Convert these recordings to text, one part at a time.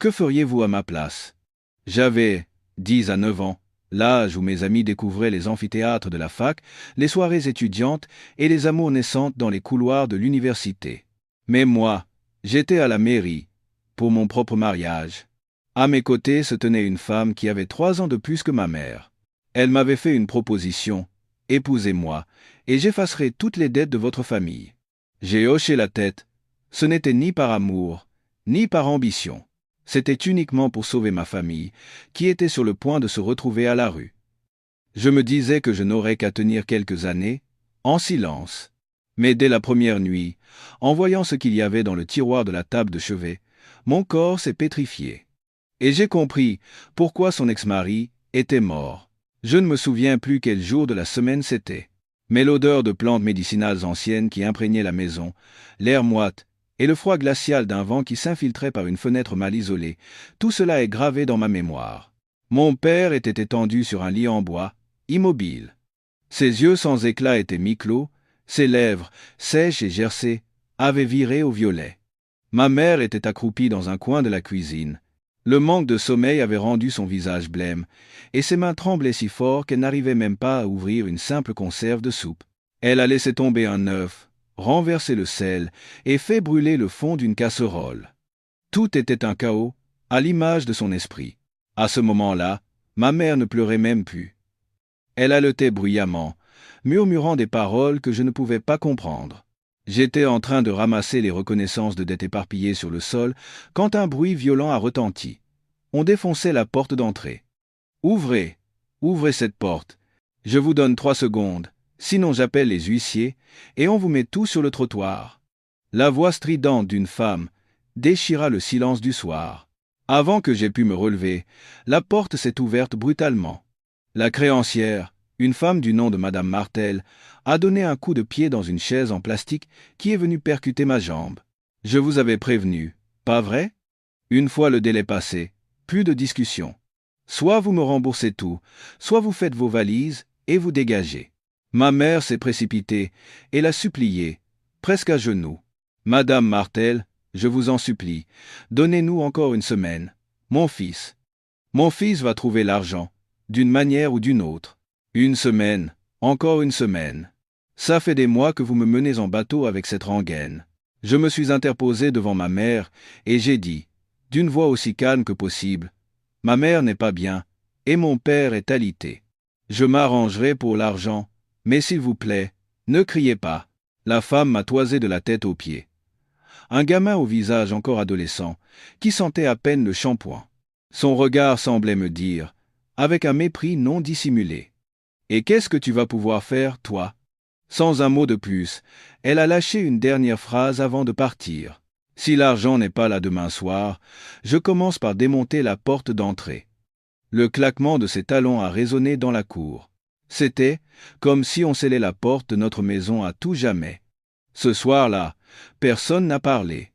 Que feriez-vous à ma place? J'avais 10 à 9 ans, l'âge où mes amis découvraient les amphithéâtres de la fac, les soirées étudiantes et les amours naissantes dans les couloirs de l'université. Mais moi, j'étais à la mairie, pour mon propre mariage. À mes côtés se tenait une femme qui avait 3 ans de plus que ma mère. Elle m'avait fait une proposition, épousez-moi, et j'effacerai toutes les dettes de votre famille. J'ai hoché la tête. Ce n'était ni par amour, ni par ambition. C'était uniquement pour sauver ma famille, qui était sur le point de se retrouver à la rue. Je me disais que je n'aurais qu'à tenir quelques années, en silence. Mais dès la première nuit, en voyant ce qu'il y avait dans le tiroir de la table de chevet, mon corps s'est pétrifié. Et j'ai compris pourquoi son ex-mari était mort. Je ne me souviens plus quel jour de la semaine c'était. Mais l'odeur de plantes médicinales anciennes qui imprégnait la maison, l'air moite, et le froid glacial d'un vent qui s'infiltrait par une fenêtre mal isolée, tout cela est gravé dans ma mémoire. Mon père était étendu sur un lit en bois, immobile. Ses yeux sans éclat étaient mi-clos, ses lèvres, sèches et gercées, avaient viré au violet. Ma mère était accroupie dans un coin de la cuisine. Le manque de sommeil avait rendu son visage blême, et ses mains tremblaient si fort qu'elle n'arrivait même pas à ouvrir une simple conserve de soupe. Elle a laissé tomber un œuf, renversé le sel et fait brûler le fond d'une casserole. Tout était un chaos, à l'image de son esprit. À ce moment-là, ma mère ne pleurait même plus. Elle haletait bruyamment, murmurant des paroles que je ne pouvais pas comprendre. J'étais en train de ramasser les reconnaissances de dettes éparpillées sur le sol quand un bruit violent a retenti. On défonçait la porte d'entrée. « Ouvrez, ouvrez cette porte. Je vous donne 3 secondes, sinon j'appelle les huissiers et on vous met tous sur le trottoir. » La voix stridente d'une femme déchira le silence du soir. Avant que j'aie pu me relever, la porte s'est ouverte brutalement. La créancière, une femme du nom de Madame Martel, a donné un coup de pied dans une chaise en plastique qui est venue percuter ma jambe. Je vous avais prévenu, pas vrai? Une fois le délai passé, plus de discussion. Soit vous me remboursez tout, soit vous faites vos valises et vous dégagez. Ma mère s'est précipitée et l'a supplié, presque à genoux. Madame Martel, je vous en supplie, donnez-nous encore une semaine. Mon fils va trouver l'argent, d'une manière ou d'une autre. Une semaine, encore une semaine. Ça fait des mois que vous me menez en bateau avec cette rengaine. Je me suis interposé devant ma mère et j'ai dit, d'une voix aussi calme que possible, « Ma mère n'est pas bien et mon père est alité. Je m'arrangerai pour l'argent, mais s'il vous plaît, ne criez pas. » La femme m'a toisé de la tête aux pieds. Un gamin au visage encore adolescent, qui sentait à peine le shampoing. Son regard semblait me dire, avec un mépris non dissimulé, « Et qu'est-ce que tu vas pouvoir faire, toi ?» Sans un mot de plus, elle a lâché une dernière phrase avant de partir. Si l'argent n'est pas là demain soir, je commence par démonter la porte d'entrée. Le claquement de ses talons a résonné dans la cour. C'était comme si on scellait la porte de notre maison à tout jamais. Ce soir-là, personne n'a parlé.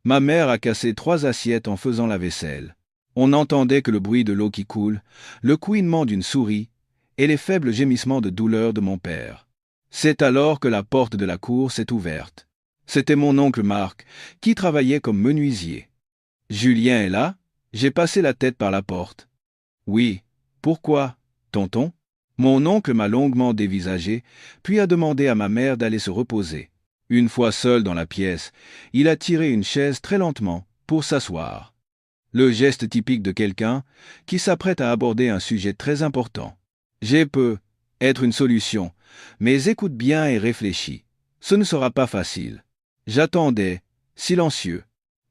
Ma mère a cassé 3 assiettes en faisant la vaisselle. On n'entendait que le bruit de l'eau qui coule, le couinement d'une souris et les faibles gémissements de douleur de mon père. C'est alors que la porte de la cour s'est ouverte. C'était mon oncle Marc, qui travaillait comme menuisier. « Julien est là ?» J'ai passé la tête par la porte. « Oui. Pourquoi, tonton ?» Mon oncle m'a longuement dévisagé, puis a demandé à ma mère d'aller se reposer. Une fois seul dans la pièce, il a tiré une chaise très lentement pour s'asseoir. Le geste typique de quelqu'un qui s'apprête à aborder un sujet très important. J'ai peut être une solution, mais écoute bien et réfléchis. Ce ne sera pas facile. J'attendais, silencieux.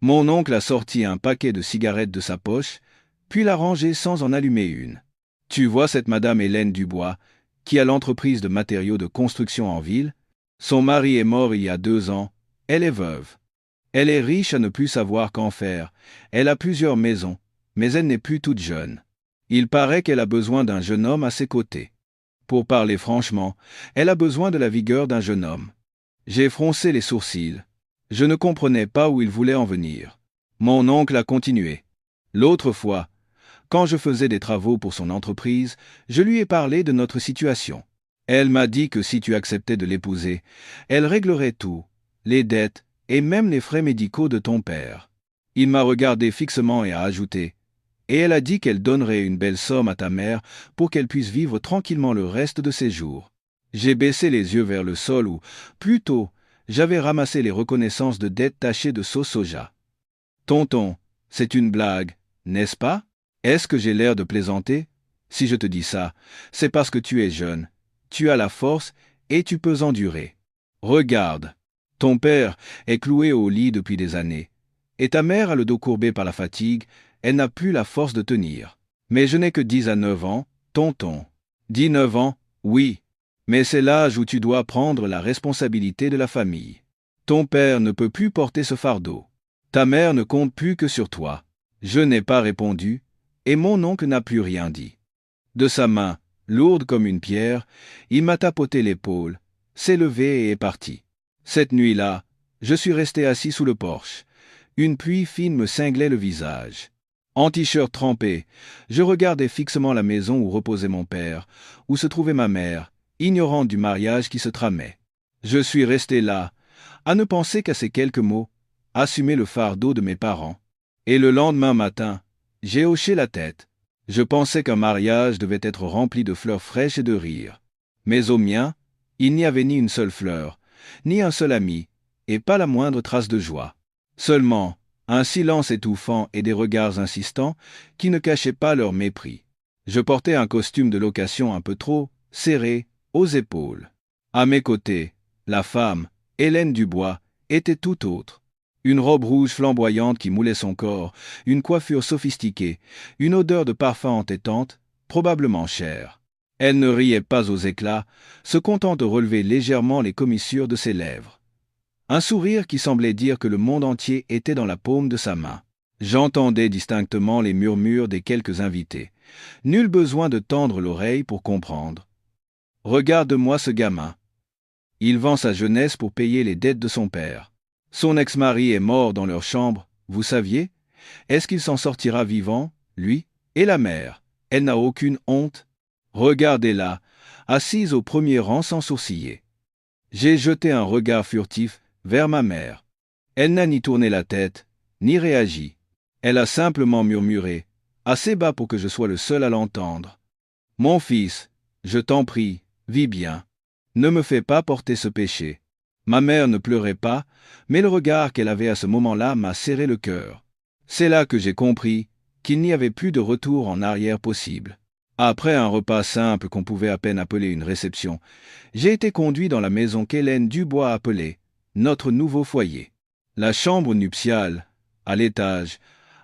Mon oncle a sorti un paquet de cigarettes de sa poche, puis l'a rangé sans en allumer une. Tu vois cette Madame Hélène Dubois, qui a l'entreprise de matériaux de construction en ville? Son mari est mort il y a 2 ans, elle est veuve. Elle est riche à ne plus savoir qu'en faire, elle a plusieurs maisons, mais elle n'est plus toute jeune. Il paraît qu'elle a besoin d'un jeune homme à ses côtés. Pour parler franchement, elle a besoin de la vigueur d'un jeune homme. J'ai froncé les sourcils. Je ne comprenais pas où il voulait en venir. Mon oncle a continué. L'autre fois, quand je faisais des travaux pour son entreprise, je lui ai parlé de notre situation. Elle m'a dit que si tu acceptais de l'épouser, elle réglerait tout, les dettes et même les frais médicaux de ton père. Il m'a regardé fixement et a ajouté: Et elle a dit qu'elle donnerait une belle somme à ta mère pour qu'elle puisse vivre tranquillement le reste de ses jours. J'ai baissé les yeux vers le sol où, plutôt, j'avais ramassé les reconnaissances de dettes tachées de sauce soja. Tonton, c'est une blague, n'est-ce pas? Est-ce que j'ai l'air de plaisanter? Si je te dis ça, c'est parce que tu es jeune, tu as la force et tu peux endurer. Regarde, ton père est cloué au lit depuis des années, et ta mère a le dos courbé par la fatigue, elle n'a plus la force de tenir. Mais je n'ai que 10 à 9 ans, tonton. 19 ans, oui, mais c'est l'âge où tu dois prendre la responsabilité de la famille. Ton père ne peut plus porter ce fardeau. Ta mère ne compte plus que sur toi. Je n'ai pas répondu, et mon oncle n'a plus rien dit. De sa main, lourde comme une pierre, il m'a tapoté l'épaule, s'est levé et est parti. Cette nuit-là, je suis resté assis sous le porche. Une pluie fine me cinglait le visage. En t-shirt trempé, je regardais fixement la maison où reposait mon père, où se trouvait ma mère, ignorante du mariage qui se tramait. Je suis resté là, à ne penser qu'à ces quelques mots, assumer le fardeau de mes parents. Et le lendemain matin, j'ai hoché la tête. Je pensais qu'un mariage devait être rempli de fleurs fraîches et de rire. Mais au mien, il n'y avait ni une seule fleur, ni un seul ami, et pas la moindre trace de joie. Seulement, un silence étouffant et des regards insistants qui ne cachaient pas leur mépris. Je portais un costume de location un peu trop serré aux épaules. À mes côtés, la femme, Hélène Dubois, était tout autre. Une robe rouge flamboyante qui moulait son corps, une coiffure sophistiquée, une odeur de parfum entêtante, probablement chère. Elle ne riait pas aux éclats, se contentant de relever légèrement les commissures de ses lèvres. Un sourire qui semblait dire que le monde entier était dans la paume de sa main. J'entendais distinctement les murmures des quelques invités. Nul besoin de tendre l'oreille pour comprendre. Regarde-moi ce gamin. Il vend sa jeunesse pour payer les dettes de son père. Son ex-mari est mort dans leur chambre, vous saviez? Est-ce qu'il s'en sortira vivant, lui? Et la mère, elle n'a aucune honte? Regardez-la, assise au premier rang sans sourciller. J'ai jeté un regard furtif vers ma mère. Elle n'a ni tourné la tête, ni réagi. Elle a simplement murmuré, assez bas pour que je sois le seul à l'entendre. Mon fils, je t'en prie, vis bien. Ne me fais pas porter ce péché. Ma mère ne pleurait pas, mais le regard qu'elle avait à ce moment-là m'a serré le cœur. C'est là que j'ai compris qu'il n'y avait plus de retour en arrière possible. Après un repas simple qu'on pouvait à peine appeler une réception, j'ai été conduit dans la maison qu'Hélène Dubois appelait notre nouveau foyer. La chambre nuptiale, à l'étage,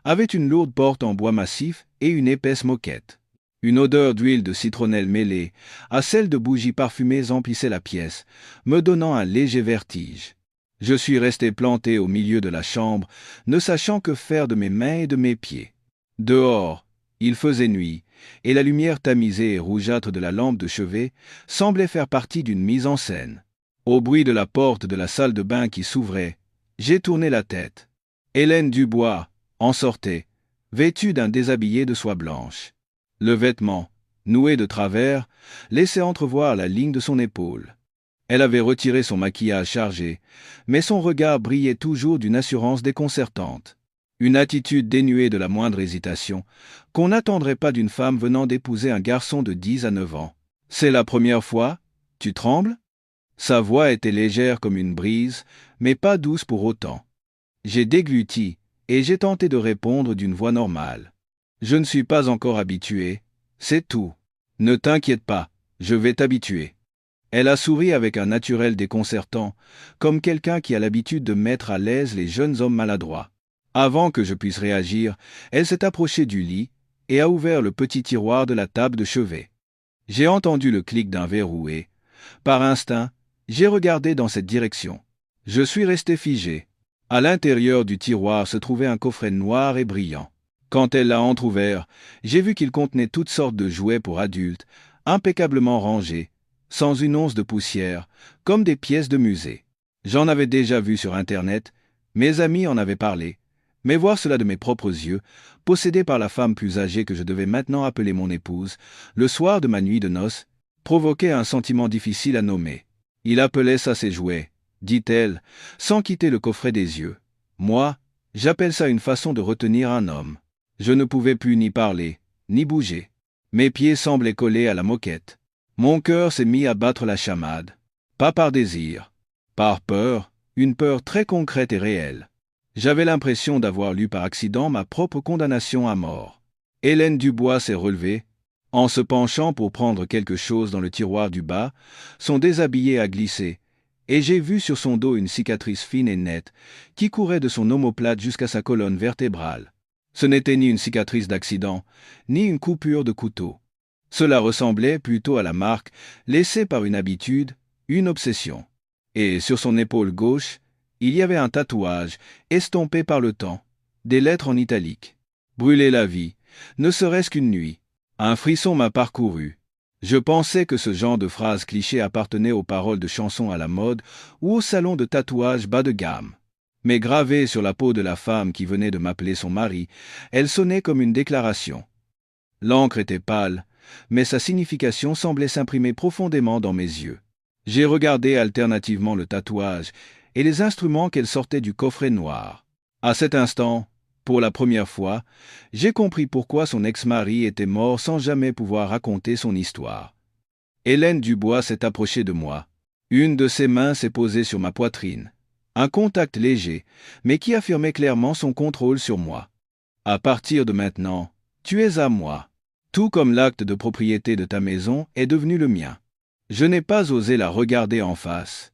avait une lourde porte en bois massif et une épaisse moquette. Une odeur d'huile de citronnelle mêlée à celle de bougies parfumées emplissait la pièce, me donnant un léger vertige. Je suis resté planté au milieu de la chambre, ne sachant que faire de mes mains et de mes pieds. Dehors, il faisait nuit, et la lumière tamisée et rougeâtre de la lampe de chevet semblait faire partie d'une mise en scène. Au bruit de la porte de la salle de bain qui s'ouvrait, j'ai tourné la tête. Hélène Dubois en sortait, vêtue d'un déshabillé de soie blanche. Le vêtement, noué de travers, laissait entrevoir la ligne de son épaule. Elle avait retiré son maquillage chargé, mais son regard brillait toujours d'une assurance déconcertante. Une attitude dénuée de la moindre hésitation, qu'on n'attendrait pas d'une femme venant d'épouser un garçon de 10 à 9 ans. « C'est la première fois? Tu trembles ?» Sa voix était légère comme une brise, mais pas douce pour autant. J'ai dégluti, et j'ai tenté de répondre d'une voix normale. « Je ne suis pas encore habitué, c'est tout. Ne t'inquiète pas, je vais t'habituer. » Elle a souri avec un naturel déconcertant, comme quelqu'un qui a l'habitude de mettre à l'aise les jeunes hommes maladroits. Avant que je puisse réagir, elle s'est approchée du lit et a ouvert le petit tiroir de la table de chevet. J'ai entendu le clic d'un verrou et, par instinct, j'ai regardé dans cette direction. Je suis resté figé. À l'intérieur du tiroir se trouvait un coffret noir et brillant. Quand elle l'a entrouvert, j'ai vu qu'il contenait toutes sortes de jouets pour adultes, impeccablement rangés, sans une once de poussière, comme des pièces de musée. J'en avais déjà vu sur Internet, mes amis en avaient parlé, mais voir cela de mes propres yeux, possédé par la femme plus âgée que je devais maintenant appeler mon épouse, le soir de ma nuit de noces, provoquait un sentiment difficile à nommer. Il appelait ça ses jouets, dit-elle, sans quitter le coffret des yeux. Moi, J'appelle ça une façon de retenir un homme. Je ne pouvais plus ni parler, ni bouger. Mes pieds semblaient collés à la moquette. Mon cœur s'est mis à battre la chamade. Pas par désir, par peur, une peur très concrète et réelle. J'avais l'impression d'avoir lu par accident ma propre condamnation à mort. Hélène Dubois s'est relevée. En se penchant pour prendre quelque chose dans le tiroir du bas, son déshabillé a glissé, et j'ai vu sur son dos une cicatrice fine et nette qui courait de son omoplate jusqu'à sa colonne vertébrale. Ce n'était ni une cicatrice d'accident, ni une coupure de couteau. Cela ressemblait plutôt à la marque laissée par une habitude, une obsession. Et sur son épaule gauche, il y avait un tatouage, estompé par le temps, des lettres en italique. Brûler la vie, ne serait-ce qu'une nuit. Un frisson m'a parcouru. Je pensais que ce genre de phrase cliché appartenait aux paroles de chansons à la mode ou au salon de tatouage bas de gamme. Mais gravée sur la peau de la femme qui venait de m'appeler son mari, elle sonnait comme une déclaration. L'encre était pâle, mais sa signification semblait s'imprimer profondément dans mes yeux. J'ai regardé alternativement le tatouage et les instruments qu'elle sortait du coffret noir. À cet instant, pour la première fois, j'ai compris pourquoi son ex-mari était mort sans jamais pouvoir raconter son histoire. Hélène Dubois s'est approchée de moi. Une de ses mains s'est posée sur ma poitrine. Un contact léger, mais qui affirmait clairement son contrôle sur moi. À partir de maintenant, tu es à moi. Tout comme l'acte de propriété de ta maison est devenu le mien. Je n'ai pas osé la regarder en face.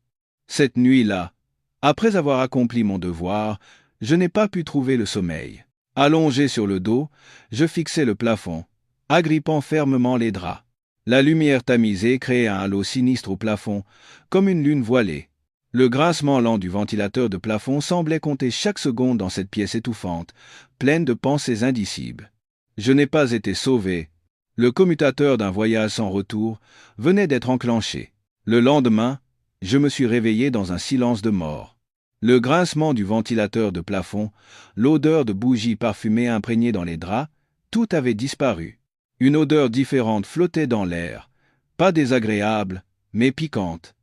Cette nuit-là, après avoir accompli mon devoir, je n'ai pas pu trouver le sommeil. Allongé sur le dos, je fixais le plafond, agrippant fermement les draps. La lumière tamisée créait un halo sinistre au plafond, comme une lune voilée. Le grincement lent du ventilateur de plafond semblait compter chaque seconde dans cette pièce étouffante, pleine de pensées indicibles. Je n'ai pas été sauvé. Le commutateur d'un voyage sans retour venait d'être enclenché. Le lendemain, je me suis réveillé dans un silence de mort. Le grincement du ventilateur de plafond, l'odeur de bougies parfumées imprégnées dans les draps, tout avait disparu. Une odeur différente flottait dans l'air, pas désagréable, mais piquante.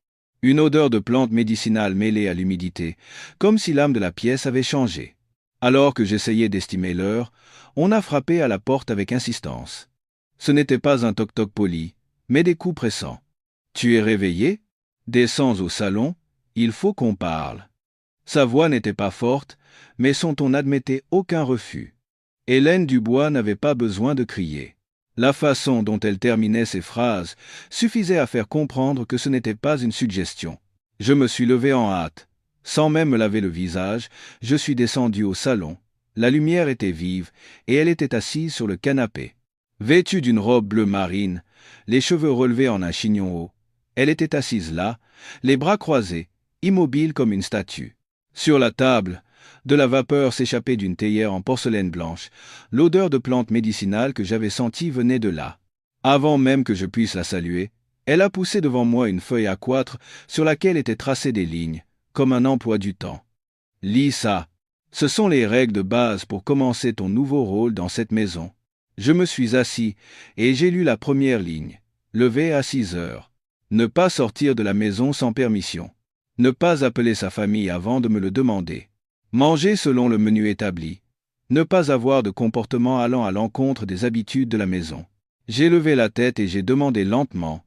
Une odeur de plantes médicinales mêlée à l'humidité, comme si l'âme de la pièce avait changé. Alors que j'essayais d'estimer l'heure, on a frappé à la porte avec insistance. Ce n'était pas un toc-toc poli, mais des coups pressants. « Tu es réveillé ? Descends au salon, il faut qu'on parle. » Sa voix n'était pas forte, mais son ton n'admettait aucun refus. Hélène Dubois n'avait pas besoin de crier. La façon dont elle terminait ses phrases suffisait à faire comprendre que ce n'était pas une suggestion. Je me suis levé en hâte. Sans même me laver le visage, je suis descendu au salon. La lumière était vive et elle était assise sur le canapé. Vêtue d'une robe bleu marine, les cheveux relevés en un chignon haut, elle était assise là, les bras croisés, immobile comme une statue. Sur la table, de la vapeur s'échappait d'une théière en porcelaine blanche. L'odeur de plantes médicinales que j'avais sentie venait de là. Avant même que je puisse la saluer, elle a poussé devant moi une feuille A4 sur laquelle étaient tracées des lignes, comme un emploi du temps. « Lis ça. Ce sont les règles de base pour commencer ton nouveau rôle dans cette maison. » Je me suis assis et j'ai lu la première ligne. Lever à 6 heures. Ne pas sortir de la maison sans permission. Ne pas appeler sa famille avant de me le demander. Manger selon le menu établi. Ne pas avoir de comportement allant à l'encontre des habitudes de la maison. J'ai levé la tête et j'ai demandé lentement.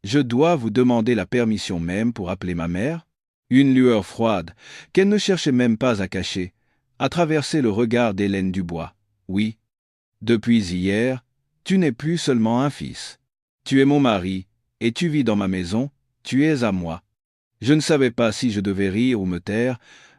Je dois vous demander la permission même pour appeler ma mère ? Une lueur froide, qu'elle ne cherchait même pas à cacher, a traversé le regard d'Hélène Dubois. Oui. Depuis hier, tu n'es plus seulement un fils. Tu es mon mari, et tu vis dans ma maison, tu es à moi. Je ne savais pas si je devais rire ou me taire,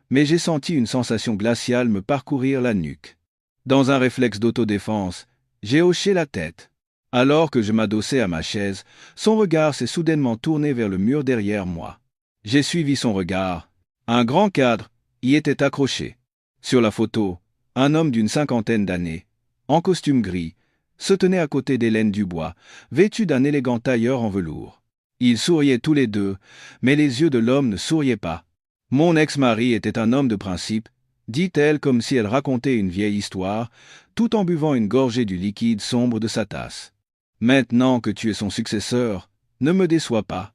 mais j'ai senti une sensation glaciale me parcourir la nuque. Dans un réflexe d'autodéfense, j'ai hoché la tête. Alors que je m'adossais à ma chaise, son regard s'est soudainement tourné vers le mur derrière moi. J'ai suivi son regard. Un grand cadre y était accroché. Sur la photo, un homme d'une 50aine d'années, en costume gris, se tenait à côté d'Hélène Dubois, vêtue d'un élégant tailleur en velours. Ils souriaient tous les deux, mais les yeux de l'homme ne souriaient pas. Mon ex-mari était un homme de principe, dit-elle comme si elle racontait une vieille histoire, tout en buvant une gorgée du liquide sombre de sa tasse. Maintenant que tu es son successeur, ne me déçois pas.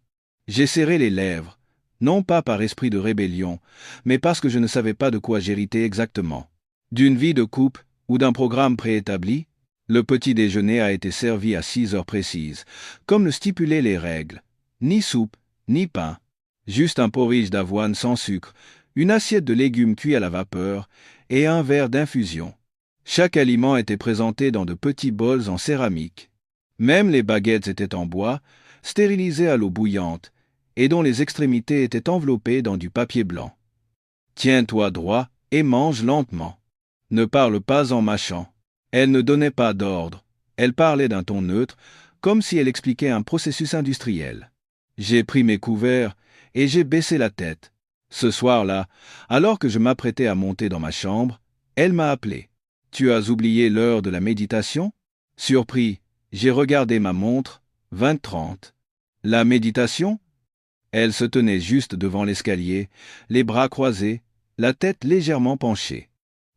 J'ai serré les lèvres, non pas par esprit de rébellion, mais parce que je ne savais pas de quoi j'héritais exactement. D'une vie de couple ou d'un programme préétabli, le petit déjeuner a été servi à 6 heures précises, comme le stipulaient les règles. Ni soupe, ni pain. Juste un porridge d'avoine sans sucre, une assiette de légumes cuits à la vapeur et un verre d'infusion. Chaque aliment était présenté dans de petits bols en céramique. Même les baguettes étaient en bois, stérilisées à l'eau bouillante, et dont les extrémités étaient enveloppées dans du papier blanc. Tiens-toi droit et mange lentement. Ne parle pas en mâchant. Elle ne donnait pas d'ordre. Elle parlait d'un ton neutre, comme si elle expliquait un processus industriel. J'ai pris mes couverts et j'ai baissé la tête. Ce soir-là, alors que je m'apprêtais à monter dans ma chambre, elle m'a appelé. « Tu as oublié l'heure de la méditation ?» Surpris, j'ai regardé ma montre, 20h30. La méditation ? Elle se tenait juste devant l'escalier, les bras croisés, la tête légèrement penchée.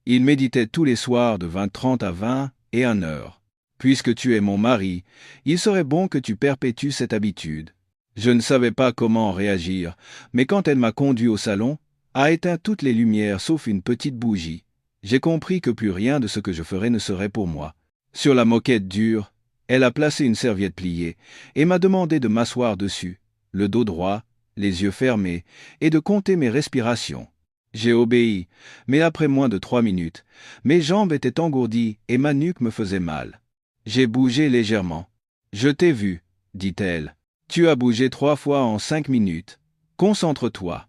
Il méditait tous les soirs de 20h30 à 20 et 1h. Puisque tu es mon mari, il serait bon que tu perpétues cette habitude. Je ne savais pas comment réagir, mais quand elle m'a conduit au salon, a éteint toutes les lumières sauf une petite bougie, j'ai compris que plus rien de ce que je ferais ne serait pour moi. Sur la moquette dure, elle a placé une serviette pliée et m'a demandé de m'asseoir dessus, le dos droit, les yeux fermés, et de compter mes respirations. J'ai obéi, mais après moins de 3 minutes, mes jambes étaient engourdies et ma nuque me faisait mal. J'ai bougé légèrement. « Je t'ai vu, » dit-elle. « Tu as bougé 3 fois en 5 minutes. Concentre-toi. »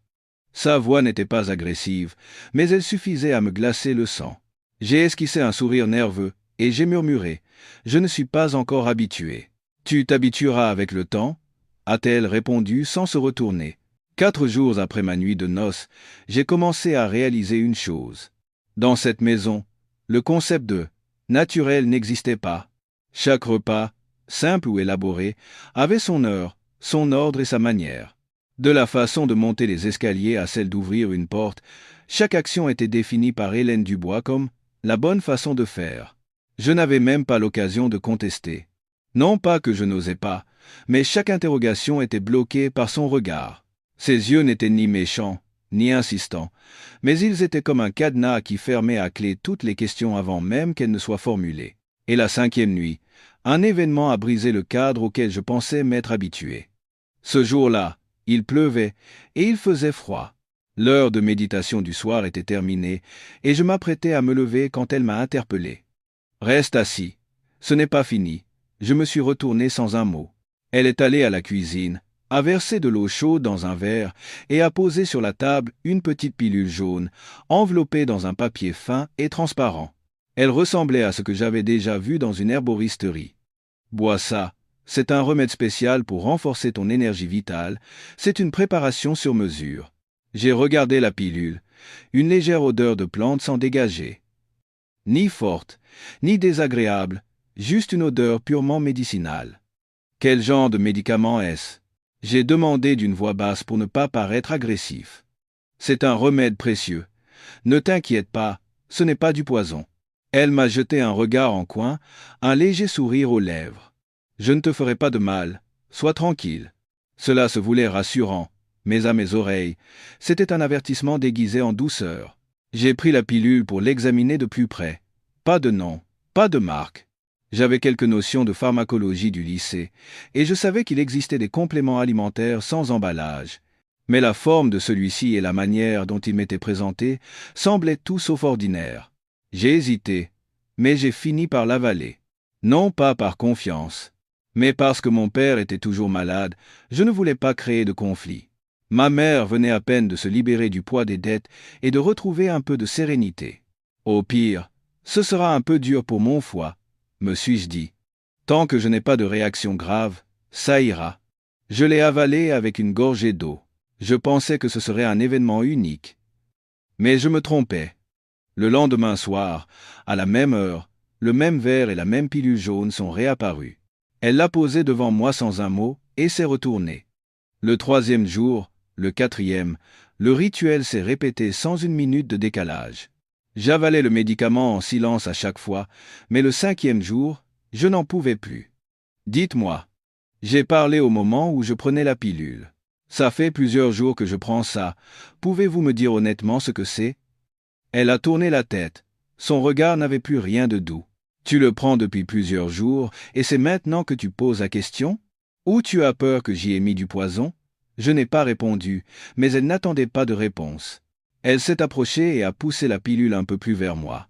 Sa voix n'était pas agressive, mais elle suffisait à me glacer le sang. J'ai esquissé un sourire nerveux et j'ai murmuré « Je ne suis pas encore habitué. »« Tu t'habitueras avec le temps ?» a-t-elle répondu sans se retourner. 4 jours après ma nuit de noces, j'ai commencé à réaliser une chose. Dans cette maison, le concept de « naturel » n'existait pas. Chaque repas, simple ou élaboré, avait son heure, son ordre et sa manière. De la façon de monter les escaliers à celle d'ouvrir une porte, chaque action était définie par Hélène Dubois comme la bonne façon de faire. Je n'avais même pas l'occasion de contester. Non pas que je n'osais pas, mais chaque interrogation était bloquée par son regard. Ses yeux n'étaient ni méchants, ni insistants, mais ils étaient comme un cadenas qui fermait à clé toutes les questions avant même qu'elles ne soient formulées. Et la 5e nuit, un événement a brisé le cadre auquel je pensais m'être habitué. Ce jour-là, il pleuvait et il faisait froid. L'heure de méditation du soir était terminée et je m'apprêtais à me lever quand elle m'a interpellé. « Reste assis. Ce n'est pas fini. » Je me suis retourné sans un mot. Elle est allée à la cuisine, a versé de l'eau chaude dans un verre et a posé sur la table une petite pilule jaune, enveloppée dans un papier fin et transparent. Elle ressemblait à ce que j'avais déjà vu dans une herboristerie. « Bois ça. C'est un remède spécial pour renforcer ton énergie vitale. C'est une préparation sur mesure. » J'ai regardé la pilule. Une légère odeur de plante s'en dégageait. Ni forte, ni désagréable, juste une odeur purement médicinale. Quel genre de médicament est-ce ? J'ai demandé d'une voix basse pour ne pas paraître agressif. C'est un remède précieux. Ne t'inquiète pas, ce n'est pas du poison. Elle m'a jeté un regard en coin, un léger sourire aux lèvres. Je ne te ferai pas de mal, sois tranquille. Cela se voulait rassurant, mais à mes oreilles, c'était un avertissement déguisé en douceur. J'ai pris la pilule pour l'examiner de plus près. Pas de nom, pas de marque. J'avais quelques notions de pharmacologie du lycée, et je savais qu'il existait des compléments alimentaires sans emballage. Mais la forme de celui-ci et la manière dont il m'était présenté semblaient tout sauf ordinaires. J'ai hésité, mais j'ai fini par l'avaler. Non pas par confiance, mais parce que mon père était toujours malade, je ne voulais pas créer de conflit. Ma mère venait à peine de se libérer du poids des dettes et de retrouver un peu de sérénité. Au pire, ce sera un peu dur pour mon foie, me suis-je dit. Tant que je n'ai pas de réaction grave, ça ira. Je l'ai avalé avec une gorgée d'eau. Je pensais que ce serait un événement unique. Mais je me trompais. Le lendemain soir, à la même heure, le même verre et la même pilule jaune sont réapparus. Elle l'a posé devant moi sans un mot et s'est retournée. Le 3e jour, le 4e, le rituel s'est répété sans une minute de décalage. J'avalais le médicament en silence à chaque fois, mais le 5e jour, je n'en pouvais plus. Dites-moi. J'ai parlé au moment où je prenais la pilule. Ça fait plusieurs jours que je prends ça. Pouvez-vous me dire honnêtement ce que c'est ? Elle a tourné la tête. Son regard n'avait plus rien de doux. « Tu le prends depuis plusieurs jours, et c'est maintenant que tu poses la question? Ou tu as peur que j'y ai mis du poison ?» Je n'ai pas répondu, mais elle n'attendait pas de réponse. Elle s'est approchée et a poussé la pilule un peu plus vers moi.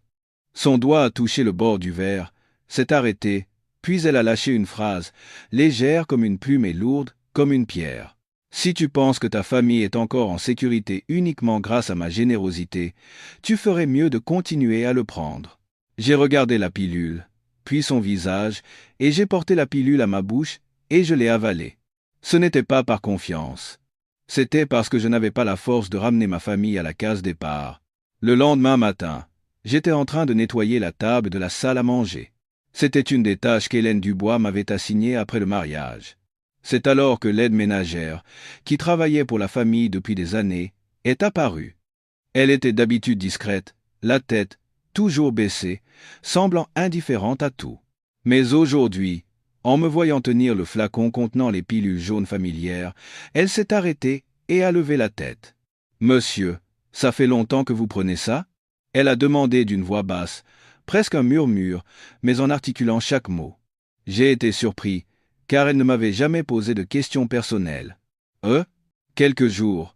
Son doigt a touché le bord du verre, s'est arrêté, puis elle a lâché une phrase, légère comme une plume et lourde comme une pierre. « Si tu penses que ta famille est encore en sécurité uniquement grâce à ma générosité, tu ferais mieux de continuer à le prendre. » J'ai regardé la pilule, puis son visage, et j'ai porté la pilule à ma bouche et je l'ai avalée. Ce n'était pas par confiance. C'était parce que je n'avais pas la force de ramener ma famille à la case départ. Le lendemain matin, j'étais en train de nettoyer la table de la salle à manger. C'était une des tâches qu'Hélène Dubois m'avait assignées après le mariage. C'est alors que l'aide ménagère, qui travaillait pour la famille depuis des années, est apparue. Elle était d'habitude discrète, la tête toujours baissée, semblant indifférente à tout. Mais aujourd'hui, en me voyant tenir le flacon contenant les pilules jaunes familières, elle s'est arrêtée et a levé la tête. « Monsieur, ça fait longtemps que vous prenez ça ?» Elle a demandé d'une voix basse, presque un murmure, mais en articulant chaque mot. J'ai été surpris, car elle ne m'avait jamais posé de questions personnelles. « Quelques jours.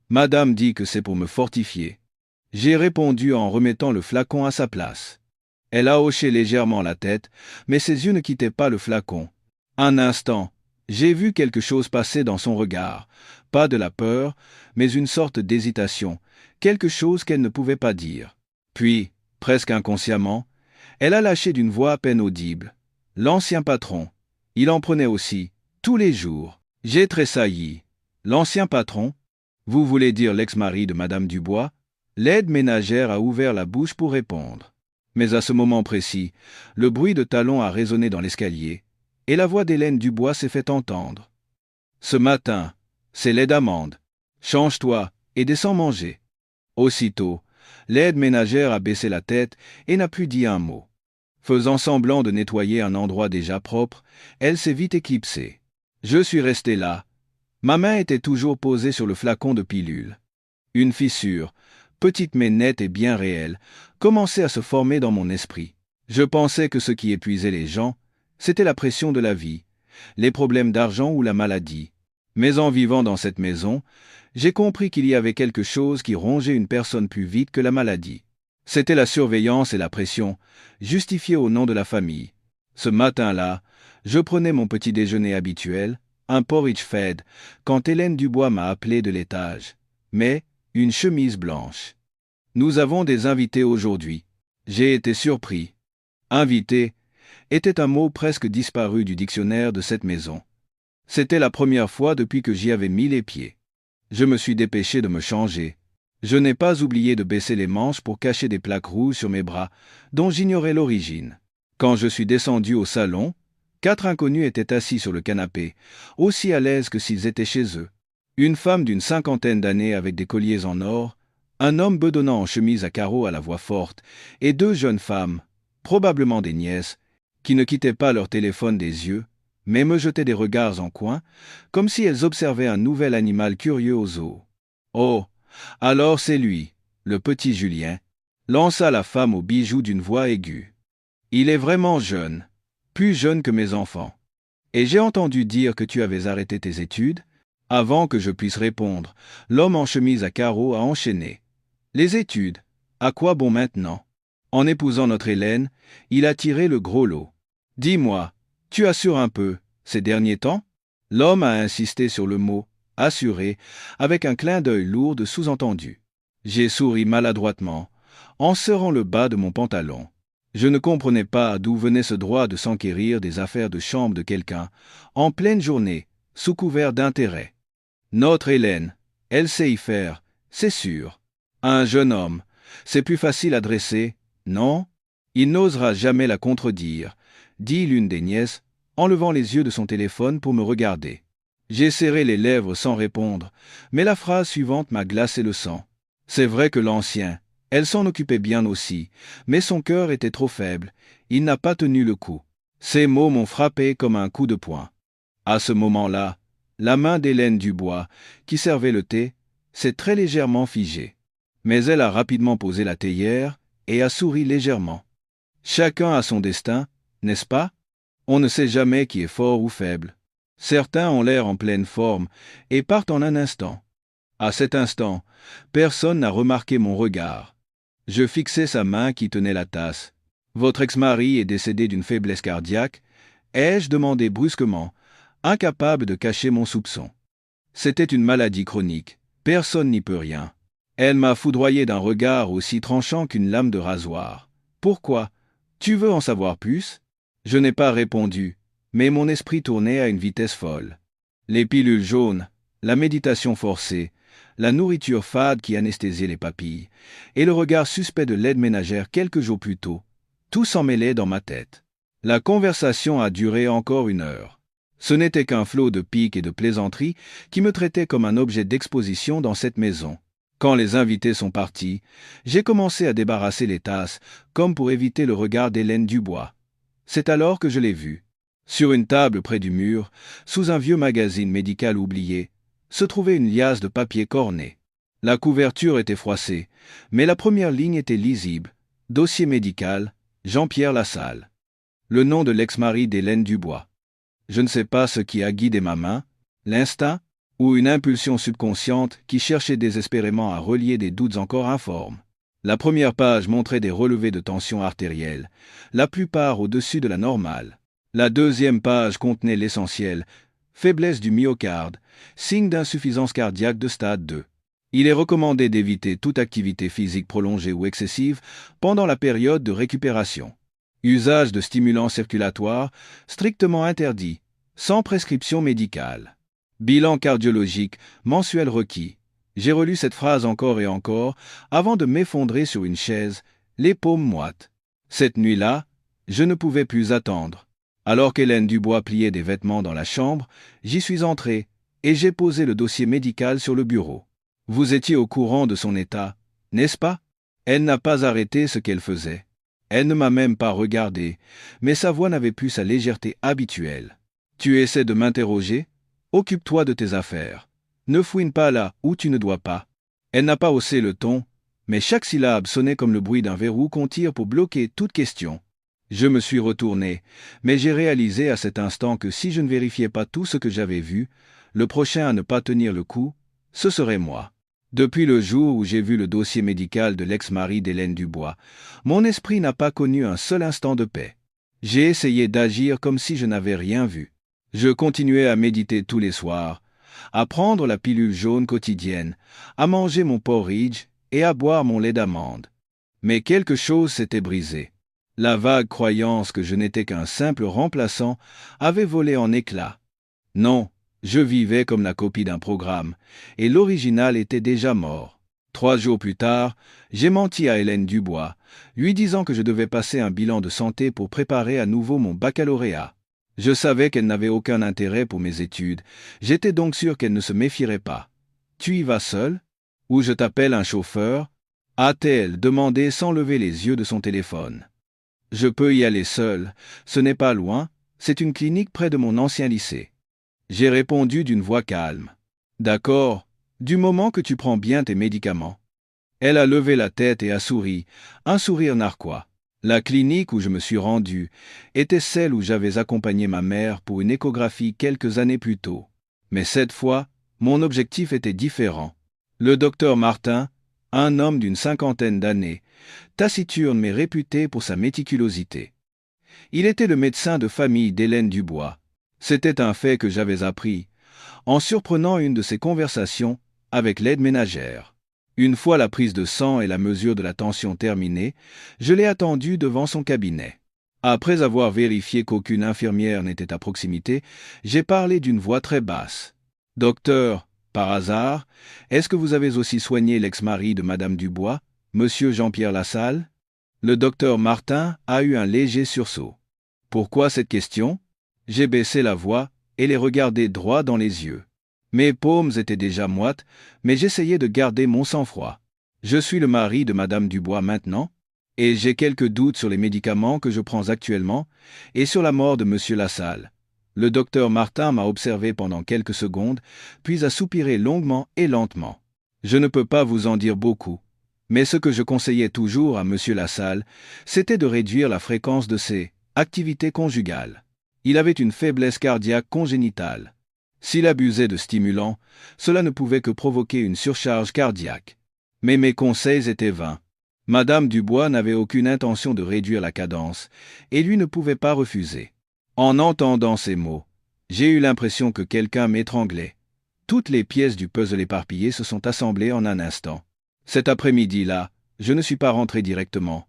Madame dit que c'est pour me fortifier. » J'ai répondu en remettant le flacon à sa place. Elle a hoché légèrement la tête, mais ses yeux ne quittaient pas le flacon. Un instant, j'ai vu quelque chose passer dans son regard, pas de la peur, mais une sorte d'hésitation, quelque chose qu'elle ne pouvait pas dire. Puis, presque inconsciemment, elle a lâché d'une voix à peine audible. « L'ancien patron. Il en prenait aussi, tous les jours. » J'ai tressailli. « L'ancien patron? Vous voulez dire l'ex-mari de Madame Dubois ?» L'aide ménagère a ouvert la bouche pour répondre. Mais à ce moment précis, le bruit de talons a résonné dans l'escalier, et la voix d'Hélène Dubois s'est fait entendre. « Ce matin, c'est l'aide amende. Change-toi et descends manger. » Aussitôt, l'aide ménagère a baissé la tête et n'a plus dit un mot. Faisant semblant de nettoyer un endroit déjà propre, elle s'est vite éclipsée. Je suis resté là. Ma main était toujours posée sur le flacon de pilule. Une fissure, petite mais nette et bien réelle, commençait à se former dans mon esprit. Je pensais que ce qui épuisait les gens, c'était la pression de la vie, les problèmes d'argent ou la maladie. Mais en vivant dans cette maison, j'ai compris qu'il y avait quelque chose qui rongeait une personne plus vite que la maladie. C'était la surveillance et la pression, justifiées au nom de la famille. Ce matin-là, je prenais mon petit déjeuner habituel, un porridge fed, quand Hélène Dubois m'a appelé de l'étage. Mais une chemise blanche. « Nous avons des invités aujourd'hui. » J'ai été surpris. « Invité » était un mot presque disparu du dictionnaire de cette maison. C'était la première fois depuis que j'y avais mis les pieds. Je me suis dépêché de me changer. Je n'ai pas oublié de baisser les manches pour cacher des plaques rouges sur mes bras, dont j'ignorais l'origine. Quand je suis descendu au salon, 4 inconnus étaient assis sur le canapé, aussi à l'aise que s'ils étaient chez eux. Une femme d'une 50aine d'années avec des colliers en or, un homme bedonnant en chemise à carreaux à la voix forte, et 2 jeunes femmes, probablement des nièces, qui ne quittaient pas leur téléphone des yeux, mais me jetaient des regards en coin, comme si elles observaient un nouvel animal curieux au zoo. « Oh, alors c'est lui, le petit Julien », lança la femme aux bijoux d'une voix aiguë. « Il est vraiment jeune, plus jeune que mes enfants. Et j'ai entendu dire que tu avais arrêté tes études ?» Avant que je puisse répondre, l'homme en chemise à carreaux a enchaîné. « Les études, à quoi bon maintenant? En épousant notre Hélène, il a tiré le gros lot. Dis-moi, tu assures un peu, ces derniers temps ?» L'homme a insisté sur le mot « assurer » avec un clin d'œil lourd de sous-entendu. J'ai souri maladroitement, en serrant le bas de mon pantalon. Je ne comprenais pas d'où venait ce droit de s'enquérir des affaires de chambre de quelqu'un, en pleine journée, sous couvert d'intérêt. Notre Hélène, elle sait y faire, c'est sûr. Un jeune homme, c'est plus facile à dresser, non? Il n'osera jamais la contredire, dit l'une des nièces, en levant les yeux de son téléphone pour me regarder. J'ai serré les lèvres sans répondre, mais la phrase suivante m'a glacé le sang. C'est vrai que l'ancien, elle s'en occupait bien aussi, mais son cœur était trop faible, il n'a pas tenu le coup. Ces mots m'ont frappé comme un coup de poing. À ce moment-là, la main d'Hélène Dubois, qui servait le thé, s'est très légèrement figée. Mais elle a rapidement posé la théière et a souri légèrement. Chacun a son destin, n'est-ce pas? On ne sait jamais qui est fort ou faible. Certains ont l'air en pleine forme et partent en un instant. À cet instant, personne n'a remarqué mon regard. Je fixais sa main qui tenait la tasse. Votre ex-mari est décédé d'une faiblesse cardiaque, ai-je demandé brusquement, incapable de cacher mon soupçon. C'était une maladie chronique. Personne n'y peut rien. Elle m'a foudroyé d'un regard aussi tranchant qu'une lame de rasoir. Pourquoi? Tu veux en savoir plus? Je n'ai pas répondu, mais mon esprit tournait à une vitesse folle. Les pilules jaunes, la méditation forcée, la nourriture fade qui anesthésiait les papilles, et le regard suspect de l'aide ménagère quelques jours plus tôt, tout s'en mêlait dans ma tête. La conversation a duré encore 1 heure. Ce n'était qu'un flot de piques et de plaisanteries qui me traitait comme un objet d'exposition dans cette maison. Quand les invités sont partis, j'ai commencé à débarrasser les tasses, comme pour éviter le regard d'Hélène Dubois. C'est alors que je l'ai vue. Sur une table près du mur, sous un vieux magazine médical oublié, se trouvait une liasse de papier corné. La couverture était froissée, mais la première ligne était lisible. Dossier médical, Jean-Pierre Lassalle. Le nom de l'ex-mari d'Hélène Dubois. Je ne sais pas ce qui a guidé ma main, l'instinct ou une impulsion subconsciente qui cherchait désespérément à relier des doutes encore informes. La première page montrait des relevés de tension artérielle, la plupart au-dessus de la normale. La deuxième page contenait l'essentiel, faiblesse du myocarde, signe d'insuffisance cardiaque de stade 2. Il est recommandé d'éviter toute activité physique prolongée ou excessive pendant la période de récupération. Usage de stimulants circulatoires strictement interdit, sans prescription médicale. Bilan cardiologique mensuel requis. J'ai relu cette phrase encore et encore avant de m'effondrer sur une chaise, les paumes moites. Cette nuit-là, je ne pouvais plus attendre. Alors qu'Hélène Dubois pliait des vêtements dans la chambre, j'y suis entré et j'ai posé le dossier médical sur le bureau. Vous étiez au courant de son état, n'est-ce pas? Elle n'a pas arrêté ce qu'elle faisait. Elle ne m'a même pas regardé, mais sa voix n'avait plus sa légèreté habituelle. Tu essaies de m'interroger? Occupe-toi de tes affaires. Ne fouine pas là où tu ne dois pas. Elle n'a pas haussé le ton, mais chaque syllabe sonnait comme le bruit d'un verrou qu'on tire pour bloquer toute question. Je me suis retourné, mais j'ai réalisé à cet instant que si je ne vérifiais pas tout ce que j'avais vu, le prochain à ne pas tenir le coup, ce serait moi. Depuis le jour où j'ai vu le dossier médical de l'ex-mari d'Hélène Dubois, mon esprit n'a pas connu un seul instant de paix. J'ai essayé d'agir comme si je n'avais rien vu. Je continuais à méditer tous les soirs, à prendre la pilule jaune quotidienne, à manger mon porridge et à boire mon lait d'amande. Mais quelque chose s'était brisé. La vague croyance que je n'étais qu'un simple remplaçant avait volé en éclats. Non, je vivais comme la copie d'un programme, et l'original était déjà mort. 3 jours plus tard, j'ai menti à Hélène Dubois, lui disant que je devais passer un bilan de santé pour préparer à nouveau mon baccalauréat. Je savais qu'elle n'avait aucun intérêt pour mes études, j'étais donc sûr qu'elle ne se méfierait pas. « Tu y vas seul? Ou je t'appelle un chauffeur ?» a-t-elle demandé sans lever les yeux de son téléphone. « Je peux y aller seul, ce n'est pas loin, c'est une clinique près de mon ancien lycée. » J'ai répondu d'une voix calme. « D'accord, du moment que tu prends bien tes médicaments. » Elle a levé la tête et a souri, un sourire narquois. La clinique où je me suis rendu était celle où j'avais accompagné ma mère pour une échographie quelques années plus tôt. Mais cette fois, mon objectif était différent. Le docteur Martin, un homme d'une 50aine d'années, taciturne mais réputé pour sa méticulosité. Il était le médecin de famille d'Hélène Dubois. C'était un fait que j'avais appris, en surprenant une de ses conversations avec l'aide ménagère. Une fois la prise de sang et la mesure de la tension terminée, je l'ai attendu devant son cabinet. Après avoir vérifié qu'aucune infirmière n'était à proximité, j'ai parlé d'une voix très basse. « Docteur, par hasard, est-ce que vous avez aussi soigné l'ex-mari de Madame Dubois, Monsieur Jean-Pierre Lassalle ?» Le docteur Martin a eu un léger sursaut. « Pourquoi cette question ?» J'ai baissé la voix et les regardé droit dans les yeux. Mes paumes étaient déjà moites, mais j'essayais de garder mon sang-froid. Je suis le mari de Madame Dubois maintenant, et j'ai quelques doutes sur les médicaments que je prends actuellement et sur la mort de Monsieur Lassalle. Le docteur Martin m'a observé pendant quelques secondes, puis a soupiré longuement et lentement. Je ne peux pas vous en dire beaucoup. Mais ce que je conseillais toujours à Monsieur Lassalle, c'était de réduire la fréquence de ses activités conjugales. Il avait une faiblesse cardiaque congénitale. S'il abusait de stimulants, cela ne pouvait que provoquer une surcharge cardiaque. Mais mes conseils étaient vains. Madame Dubois n'avait aucune intention de réduire la cadence, et lui ne pouvait pas refuser. En entendant ces mots, j'ai eu l'impression que quelqu'un m'étranglait. Toutes les pièces du puzzle éparpillées se sont assemblées en un instant. Cet après-midi-là, je ne suis pas rentré directement.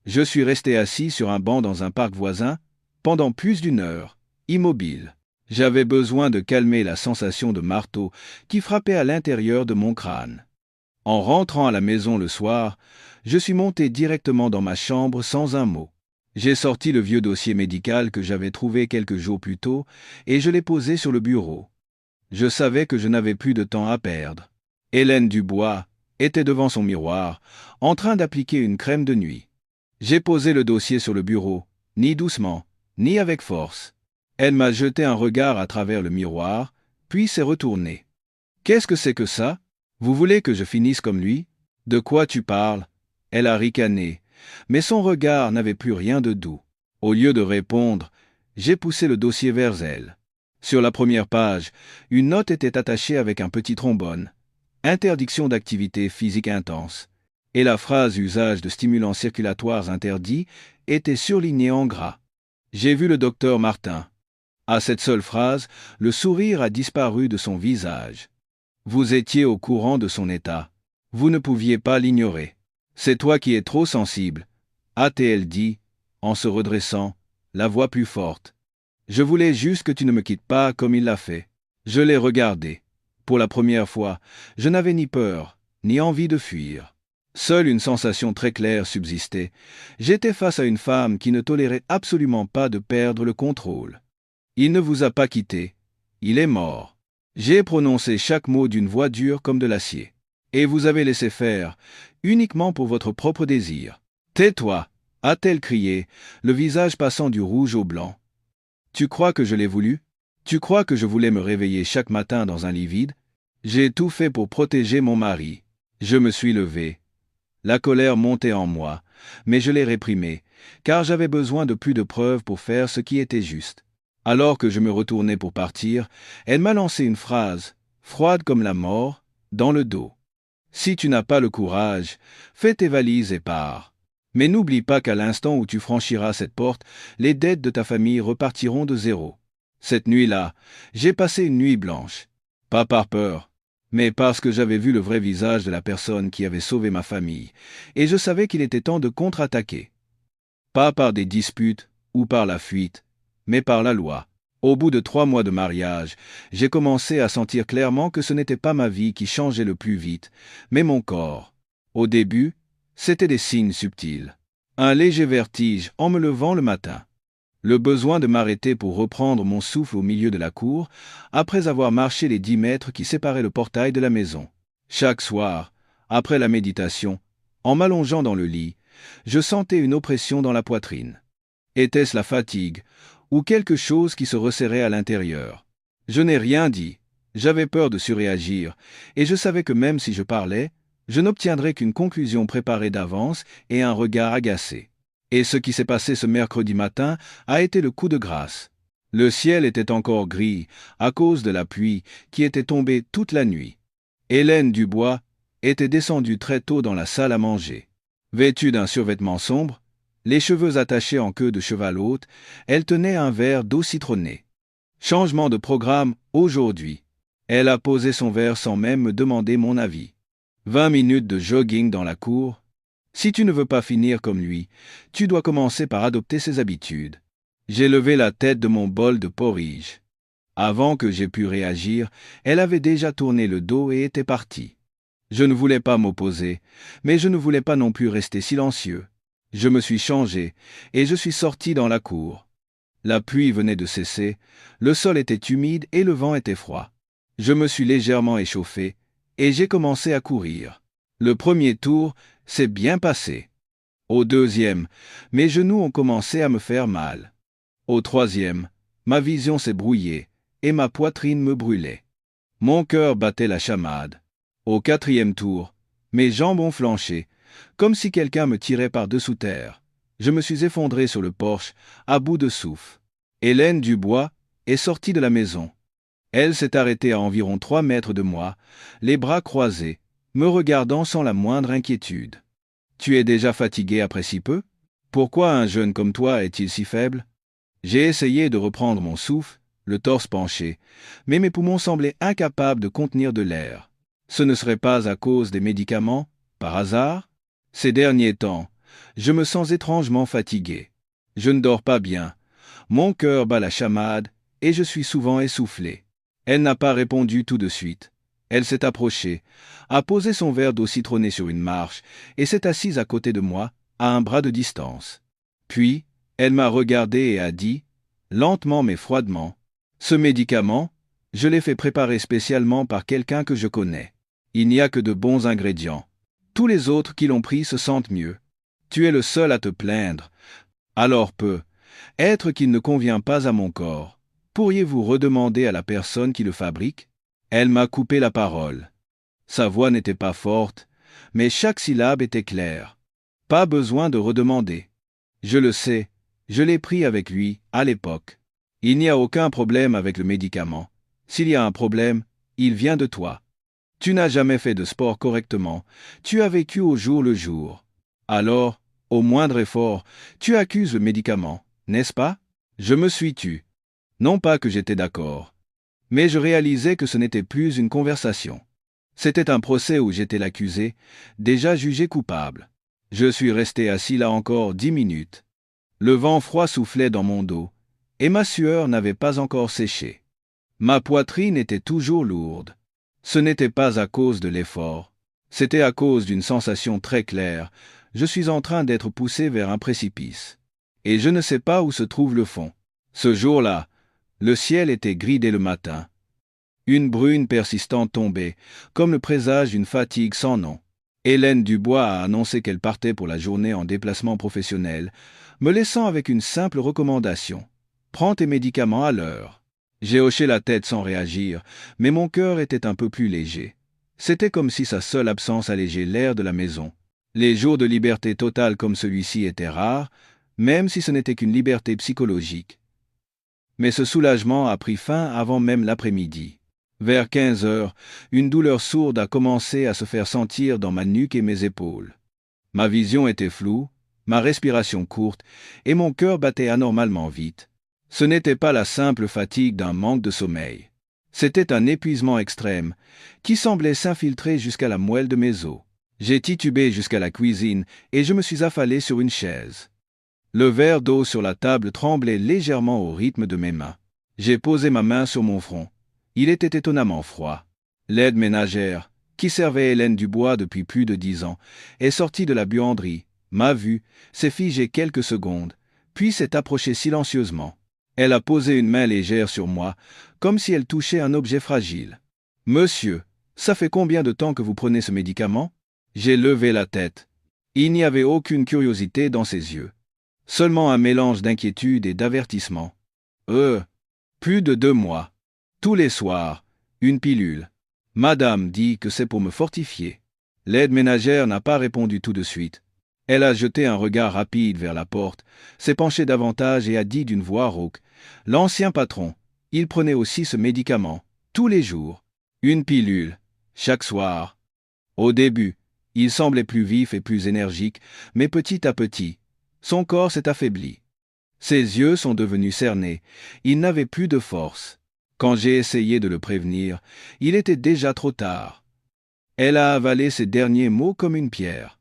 Je suis resté assis sur un banc dans un parc voisin, pendant plus d'une heure, immobile. J'avais besoin de calmer la sensation de marteau qui frappait à l'intérieur de mon crâne. En rentrant à la maison le soir, je suis monté directement dans ma chambre sans un mot. J'ai sorti le vieux dossier médical que j'avais trouvé quelques jours plus tôt et je l'ai posé sur le bureau. Je savais que je n'avais plus de temps à perdre. Hélène Dubois était devant son miroir, en train d'appliquer une crème de nuit. J'ai posé le dossier sur le bureau, ni doucement, ni avec force. Elle m'a jeté un regard à travers le miroir, puis s'est retournée. « Qu'est-ce que c'est que ça ? Vous voulez que je finisse comme lui ? De quoi tu parles ?» Elle a ricané, mais son regard n'avait plus rien de doux. Au lieu de répondre, j'ai poussé le dossier vers elle. Sur la première page, une note était attachée avec un petit trombone. Interdiction d'activité physique intense. Et la phrase usage de stimulants circulatoires interdits était surlignée en gras. J'ai vu le docteur Martin. À cette seule phrase, le sourire a disparu de son visage. Vous étiez au courant de son état. Vous ne pouviez pas l'ignorer. C'est toi qui es trop sensible, a-t-elle dit, en se redressant, la voix plus forte. Je voulais juste que tu ne me quittes pas comme il l'a fait. Je l'ai regardé. Pour la première fois, je n'avais ni peur, ni envie de fuir. Seule une sensation très claire subsistait. J'étais face à une femme qui ne tolérait absolument pas de perdre le contrôle. Il ne vous a pas quitté. Il est mort. J'ai prononcé chaque mot d'une voix dure comme de l'acier. Et vous avez laissé faire, uniquement pour votre propre désir. Tais-toi, a-t-elle crié, le visage passant du rouge au blanc. Tu crois que je l'ai voulu ? Tu crois que je voulais me réveiller chaque matin dans un lit vide ? J'ai tout fait pour protéger mon mari. Je me suis levé. La colère montait en moi, mais je l'ai réprimée, car j'avais besoin de plus de preuves pour faire ce qui était juste. Alors que je me retournais pour partir, elle m'a lancé une phrase, froide comme la mort, dans le dos. Si tu n'as pas le courage, fais tes valises et pars. Mais n'oublie pas qu'à l'instant où tu franchiras cette porte, les dettes de ta famille repartiront de zéro. Cette nuit-là, j'ai passé une nuit blanche. Pas par peur, mais parce que j'avais vu le vrai visage de la personne qui avait sauvé ma famille, et je savais qu'il était temps de contre-attaquer. Pas par des disputes ou par la fuite, mais par la loi. Au bout de 3 mois de mariage, j'ai commencé à sentir clairement que ce n'était pas ma vie qui changeait le plus vite, mais mon corps. Au début, c'était des signes subtils. Un léger vertige en me levant le matin. Le besoin de m'arrêter pour reprendre mon souffle au milieu de la cour, après avoir marché les 10 mètres qui séparaient le portail de la maison. Chaque soir, après la méditation, en m'allongeant dans le lit, je sentais une oppression dans la poitrine. Était-ce la fatigue, ou quelque chose qui se resserrait à l'intérieur? Je n'ai rien dit. J'avais peur de surréagir, et je savais que même si je parlais, je n'obtiendrais qu'une conclusion préparée d'avance et un regard agacé. Et ce qui s'est passé ce mercredi matin a été le coup de grâce. Le ciel était encore gris, à cause de la pluie qui était tombée toute la nuit. Hélène Dubois était descendue très tôt dans la salle à manger. Vêtue d'un survêtement sombre, les cheveux attachés en queue de cheval haute, elle tenait un verre d'eau citronnée. Changement de programme aujourd'hui. Elle a posé son verre sans même me demander mon avis. 20 minutes de jogging dans la cour. Si tu ne veux pas finir comme lui, tu dois commencer par adopter ses habitudes. J'ai levé la tête de mon bol de porridge. Avant que j'aie pu réagir, elle avait déjà tourné le dos et était partie. Je ne voulais pas m'opposer, mais je ne voulais pas non plus rester silencieux. Je me suis changé, et je suis sorti dans la cour. La pluie venait de cesser, le sol était humide et le vent était froid. Je me suis légèrement échauffé, et j'ai commencé à courir. Le premier tour s'est bien passé. Au deuxième, mes genoux ont commencé à me faire mal. Au troisième, ma vision s'est brouillée, et ma poitrine me brûlait. Mon cœur battait la chamade. Au quatrième tour, Mes jambes ont flanché, comme si quelqu'un me tirait par-dessous terre. Je me suis effondré sur le porche, à bout de souffle. Hélène Dubois est sortie de la maison. Elle s'est arrêtée à environ 3 mètres de moi, les bras croisés, me regardant sans la moindre inquiétude. « Tu es déjà fatigué après si peu? Pourquoi un jeune comme toi est-il si faible ?» J'ai essayé de reprendre mon souffle, le torse penché, mais mes poumons semblaient incapables de contenir de l'air. Ce ne serait pas à cause des médicaments, par hasard? Ces derniers temps, je me sens étrangement fatigué. Je ne dors pas bien. Mon cœur bat la chamade et je suis souvent essoufflé. Elle n'a pas répondu tout de suite. Elle s'est approchée, a posé son verre d'eau citronnée sur une marche et s'est assise à côté de moi, à un bras de distance. Puis, elle m'a regardé et a dit, lentement mais froidement, « Ce médicament, je l'ai fait préparer spécialement par quelqu'un que je connais. Il n'y a que de bons ingrédients. Tous les autres qui l'ont pris se sentent mieux. Tu es le seul à te plaindre. Alors être qu'il ne convient pas à mon corps. Pourriez-vous redemander à la personne qui le fabrique ?» Elle m'a coupé la parole. Sa voix n'était pas forte, mais chaque syllabe était claire. Pas besoin de redemander. Je le sais, je l'ai pris avec lui, à l'époque. Il n'y a aucun problème avec le médicament. S'il y a un problème, il vient de toi. Tu n'as jamais fait de sport correctement, tu as vécu au jour le jour. Alors, au moindre effort, tu accuses le médicament, n'est-ce pas? Je me suis tu. Non pas que j'étais d'accord, mais je réalisais que ce n'était plus une conversation. C'était un procès où j'étais l'accusé, déjà jugé coupable. Je suis resté assis là encore 10 minutes. Le vent froid soufflait dans mon dos, et ma sueur n'avait pas encore séché. Ma poitrine était toujours lourde. Ce n'était pas à cause de l'effort, c'était à cause d'une sensation très claire. Je suis en train d'être poussé vers un précipice. Et je ne sais pas où se trouve le fond. Ce jour-là, le ciel était gris dès le matin. Une bruine persistante tombait, comme le présage d'une fatigue sans nom. Hélène Dubois a annoncé qu'elle partait pour la journée en déplacement professionnel, me laissant avec une simple recommandation. « Prends tes médicaments à l'heure. » J'ai hoché la tête sans réagir, mais mon cœur était un peu plus léger. C'était comme si sa seule absence allégeait l'air de la maison. Les jours de liberté totale comme celui-ci étaient rares, même si ce n'était qu'une liberté psychologique. Mais ce soulagement a pris fin avant même l'après-midi. Vers 15 heures, une douleur sourde a commencé à se faire sentir dans ma nuque et mes épaules. Ma vision était floue, ma respiration courte, et mon cœur battait anormalement vite. Ce n'était pas la simple fatigue d'un manque de sommeil. C'était un épuisement extrême, qui semblait s'infiltrer jusqu'à la moelle de mes os. J'ai titubé jusqu'à la cuisine et je me suis affalé sur une chaise. Le verre d'eau sur la table tremblait légèrement au rythme de mes mains. J'ai posé ma main sur mon front. Il était étonnamment froid. L'aide ménagère, qui servait Hélène Dubois depuis plus de 10 ans, est sortie de la buanderie, m'a vu, s'est figée quelques secondes, puis s'est approchée silencieusement. Elle a posé une main légère sur moi, comme si elle touchait un objet fragile. « Monsieur, ça fait combien de temps que vous prenez ce médicament ?» J'ai levé la tête. Il n'y avait aucune curiosité dans ses yeux. Seulement un mélange d'inquiétude et d'avertissement. Plus de 2 mois. Tous les soirs, une pilule. Madame dit que c'est pour me fortifier. L'aide ménagère n'a pas répondu tout de suite. Elle a jeté un regard rapide vers la porte, s'est penchée davantage et a dit d'une voix rauque, « L'ancien patron, il prenait aussi ce médicament, tous les jours. Une pilule, chaque soir. » Au début, il semblait plus vif et plus énergique, mais petit à petit, son corps s'est affaibli. Ses yeux sont devenus cernés, il n'avait plus de force. Quand j'ai essayé de le prévenir, il était déjà trop tard. Elle a avalé ses derniers mots comme une pierre.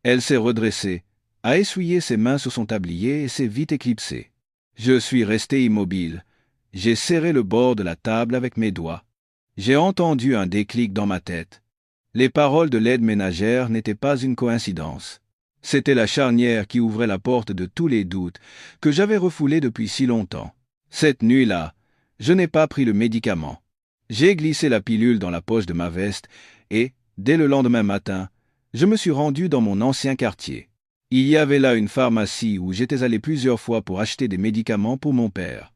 Elle s'est redressée, a essuyé ses mains sur son tablier et s'est vite éclipsée. Je suis resté immobile. J'ai serré le bord de la table avec mes doigts. J'ai entendu un déclic dans ma tête. Les paroles de l'aide ménagère n'étaient pas une coïncidence. C'était la charnière qui ouvrait la porte de tous les doutes que j'avais refoulés depuis si longtemps. Cette nuit-là, je n'ai pas pris le médicament. J'ai glissé la pilule dans la poche de ma veste et, dès le lendemain matin, je me suis rendu dans mon ancien quartier. Il y avait là une pharmacie où j'étais allé plusieurs fois pour acheter des médicaments pour mon père.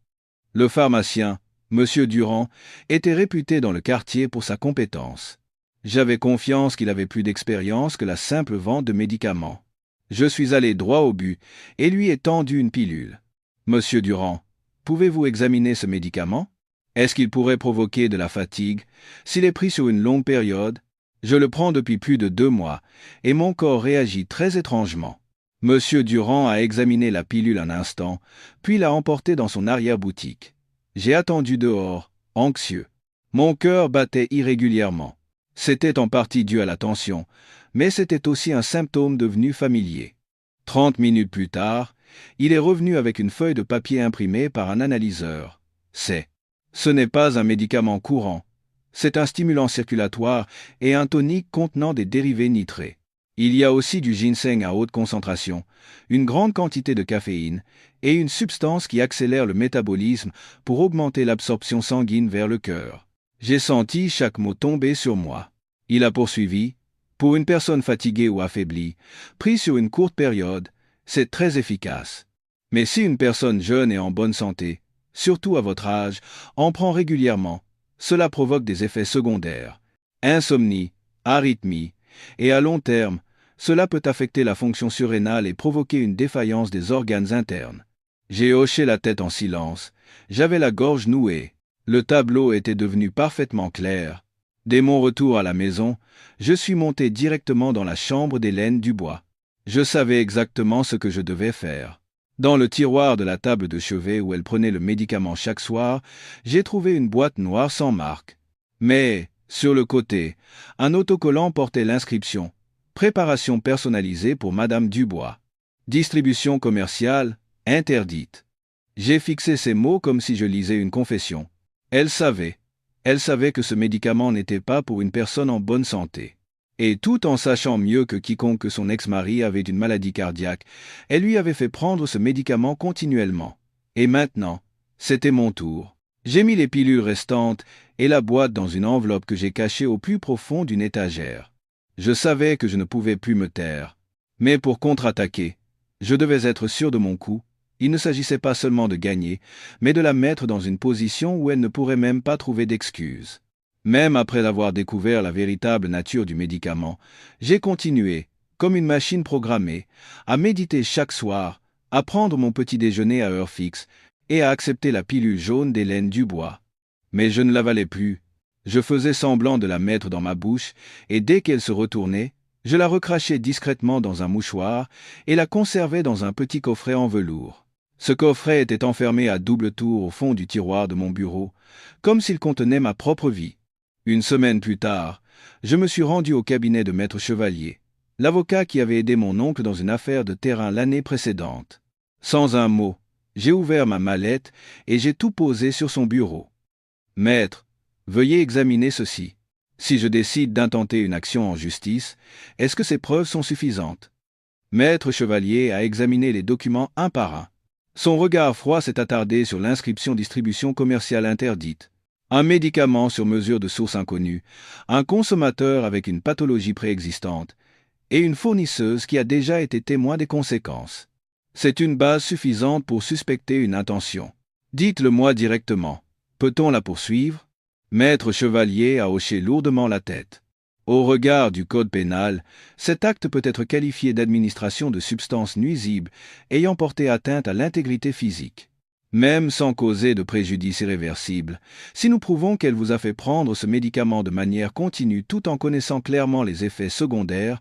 Le pharmacien, M. Durand, était réputé dans le quartier pour sa compétence. J'avais confiance qu'il avait plus d'expérience que la simple vente de médicaments. Je suis allé droit au but et lui ai tendu une pilule. Monsieur Durand, pouvez-vous examiner ce médicament? Est-ce qu'il pourrait provoquer de la fatigue s'il est pris sur une longue période? Je le prends depuis plus de 2 mois et mon corps réagit très étrangement. Monsieur Durand a examiné la pilule un instant, puis l'a emportée dans son arrière-boutique. J'ai attendu dehors, anxieux. Mon cœur battait irrégulièrement. C'était en partie dû à la tension, mais c'était aussi un symptôme devenu familier. 30 minutes plus tard, il est revenu avec une feuille de papier imprimée par un analyseur. Ce n'est pas un médicament courant. C'est un stimulant circulatoire et un tonique contenant des dérivés nitrés. Il y a aussi du ginseng à haute concentration, une grande quantité de caféine et une substance qui accélère le métabolisme pour augmenter l'absorption sanguine vers le cœur. J'ai senti chaque mot tomber sur moi. Il a poursuivi. Pour une personne fatiguée ou affaiblie, prise sur une courte période, c'est très efficace. Mais si une personne jeune et en bonne santé, surtout à votre âge, en prend régulièrement, cela provoque des effets secondaires. Insomnie, arythmie, et à long terme, cela peut affecter la fonction surrénale et provoquer une défaillance des organes internes. J'ai hoché la tête en silence, j'avais la gorge nouée. Le tableau était devenu parfaitement clair. Dès mon retour à la maison, je suis monté directement dans la chambre d'Hélène Dubois. Je savais exactement ce que je devais faire. Dans le tiroir de la table de chevet où elle prenait le médicament chaque soir, j'ai trouvé une boîte noire sans marque. Mais, sur le côté, un autocollant portait l'inscription « Préparation personnalisée pour Madame Dubois. Distribution commerciale interdite ». J'ai fixé ces mots comme si je lisais une confession. Elle savait que ce médicament n'était pas pour une personne en bonne santé. Et tout en sachant mieux que quiconque que son ex-mari avait une maladie cardiaque, elle lui avait fait prendre ce médicament continuellement. Et maintenant, c'était mon tour. J'ai mis les pilules restantes et la boîte dans une enveloppe que j'ai cachée au plus profond d'une étagère. Je savais que je ne pouvais plus me taire. Mais pour contre-attaquer, je devais être sûr de mon coup. Il ne s'agissait pas seulement de gagner, mais de la mettre dans une position où elle ne pourrait même pas trouver d'excuses. Même après avoir découvert la véritable nature du médicament, j'ai continué, comme une machine programmée, à méditer chaque soir, à prendre mon petit déjeuner à heure fixe et à accepter la pilule jaune d'Hélène Dubois. Mais je ne l'avalais plus. Je faisais semblant de la mettre dans ma bouche et dès qu'elle se retournait, je la recrachais discrètement dans un mouchoir et la conservais dans un petit coffret en velours. Ce coffret était enfermé à double tour au fond du tiroir de mon bureau, comme s'il contenait ma propre vie. Une semaine plus tard, je me suis rendu au cabinet de Maître Chevalier, l'avocat qui avait aidé mon oncle dans une affaire de terrain l'année précédente. Sans un mot, j'ai ouvert ma mallette et j'ai tout posé sur son bureau. Maître, veuillez examiner ceci. Si je décide d'intenter une action en justice, est-ce que ces preuves sont suffisantes? Maître Chevalier a examiné les documents un par un. Son regard froid s'est attardé sur l'inscription distribution commerciale interdite. Un médicament sur mesure de source inconnue, un consommateur avec une pathologie préexistante, et une fournisseuse qui a déjà été témoin des conséquences. C'est une base suffisante pour suspecter une intention. Dites-le-moi directement. Peut-on la poursuivre? Maître Chevalier a hoché lourdement la tête. Au regard du Code pénal, cet acte peut être qualifié d'administration de substances nuisibles ayant porté atteinte à l'intégrité physique. Même sans causer de préjudice irréversible, si nous prouvons qu'elle vous a fait prendre ce médicament de manière continue tout en connaissant clairement les effets secondaires,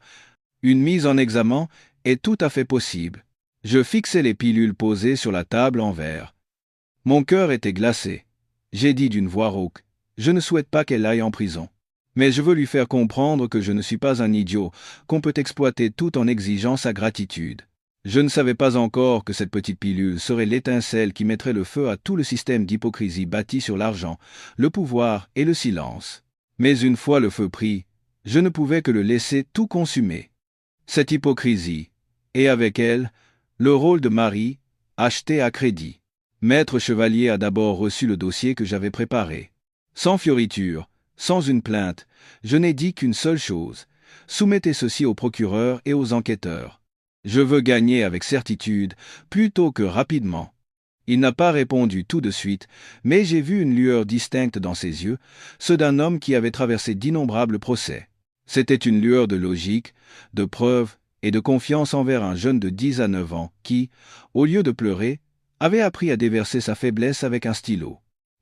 une mise en examen est tout à fait possible. Je fixai les pilules posées sur la table en verre. Mon cœur était glacé. J'ai dit d'une voix rauque, « Je ne souhaite pas qu'elle aille en prison. Mais je veux lui faire comprendre que je ne suis pas un idiot, qu'on peut exploiter tout en exigeant sa gratitude. » Je ne savais pas encore que cette petite pilule serait l'étincelle qui mettrait le feu à tout le système d'hypocrisie bâti sur l'argent, le pouvoir et le silence. Mais une fois le feu pris, je ne pouvais que le laisser tout consumer. Cette hypocrisie, et avec elle, le rôle de mari, acheté à crédit. Maître Chevalier a d'abord reçu le dossier que j'avais préparé. Sans fioriture, sans une plainte, je n'ai dit qu'une seule chose. Soumettez ceci au procureur et aux enquêteurs. Je veux gagner avec certitude, plutôt que rapidement. Il n'a pas répondu tout de suite, mais j'ai vu une lueur distincte dans ses yeux, ceux d'un homme qui avait traversé d'innombrables procès. C'était une lueur de logique, de preuve et de confiance envers un jeune de 10 à 9 ans qui, au lieu de pleurer, avait appris à déverser sa faiblesse avec un stylo.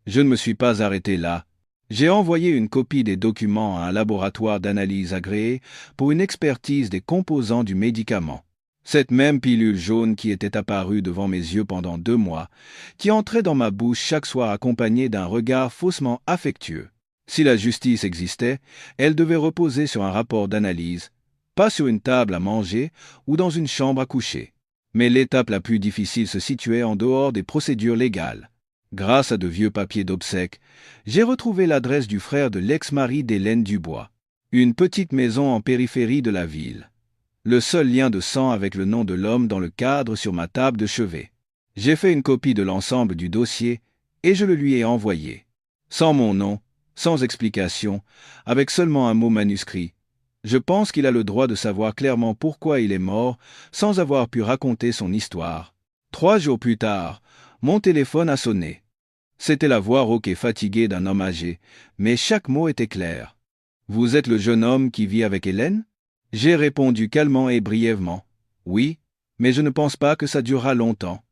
Je ne me suis pas arrêté là. J'ai envoyé une copie des documents à un laboratoire d'analyse agréé pour une expertise des composants du médicament. Cette même pilule jaune qui était apparue devant mes yeux pendant 2 mois, qui entrait dans ma bouche chaque soir accompagnée d'un regard faussement affectueux. Si la justice existait, elle devait reposer sur un rapport d'analyse, pas sur une table à manger ou dans une chambre à coucher. Mais l'étape la plus difficile se situait en dehors des procédures légales. Grâce à de vieux papiers d'obsèques, j'ai retrouvé l'adresse du frère de l'ex-mari d'Hélène Dubois. Une petite maison en périphérie de la ville. Le seul lien de sang avec le nom de l'homme dans le cadre sur ma table de chevet. J'ai fait une copie de l'ensemble du dossier et je le lui ai envoyé. Sans mon nom, sans explication, avec seulement un mot manuscrit. Je pense qu'il a le droit de savoir clairement pourquoi il est mort sans avoir pu raconter son histoire. 3 jours plus tard, mon téléphone a sonné. C'était la voix rauque et fatiguée d'un homme âgé, mais chaque mot était clair. « Vous êtes le jeune homme qui vit avec Hélène ?» J'ai répondu calmement et brièvement. « Oui, mais je ne pense pas que ça durera longtemps. »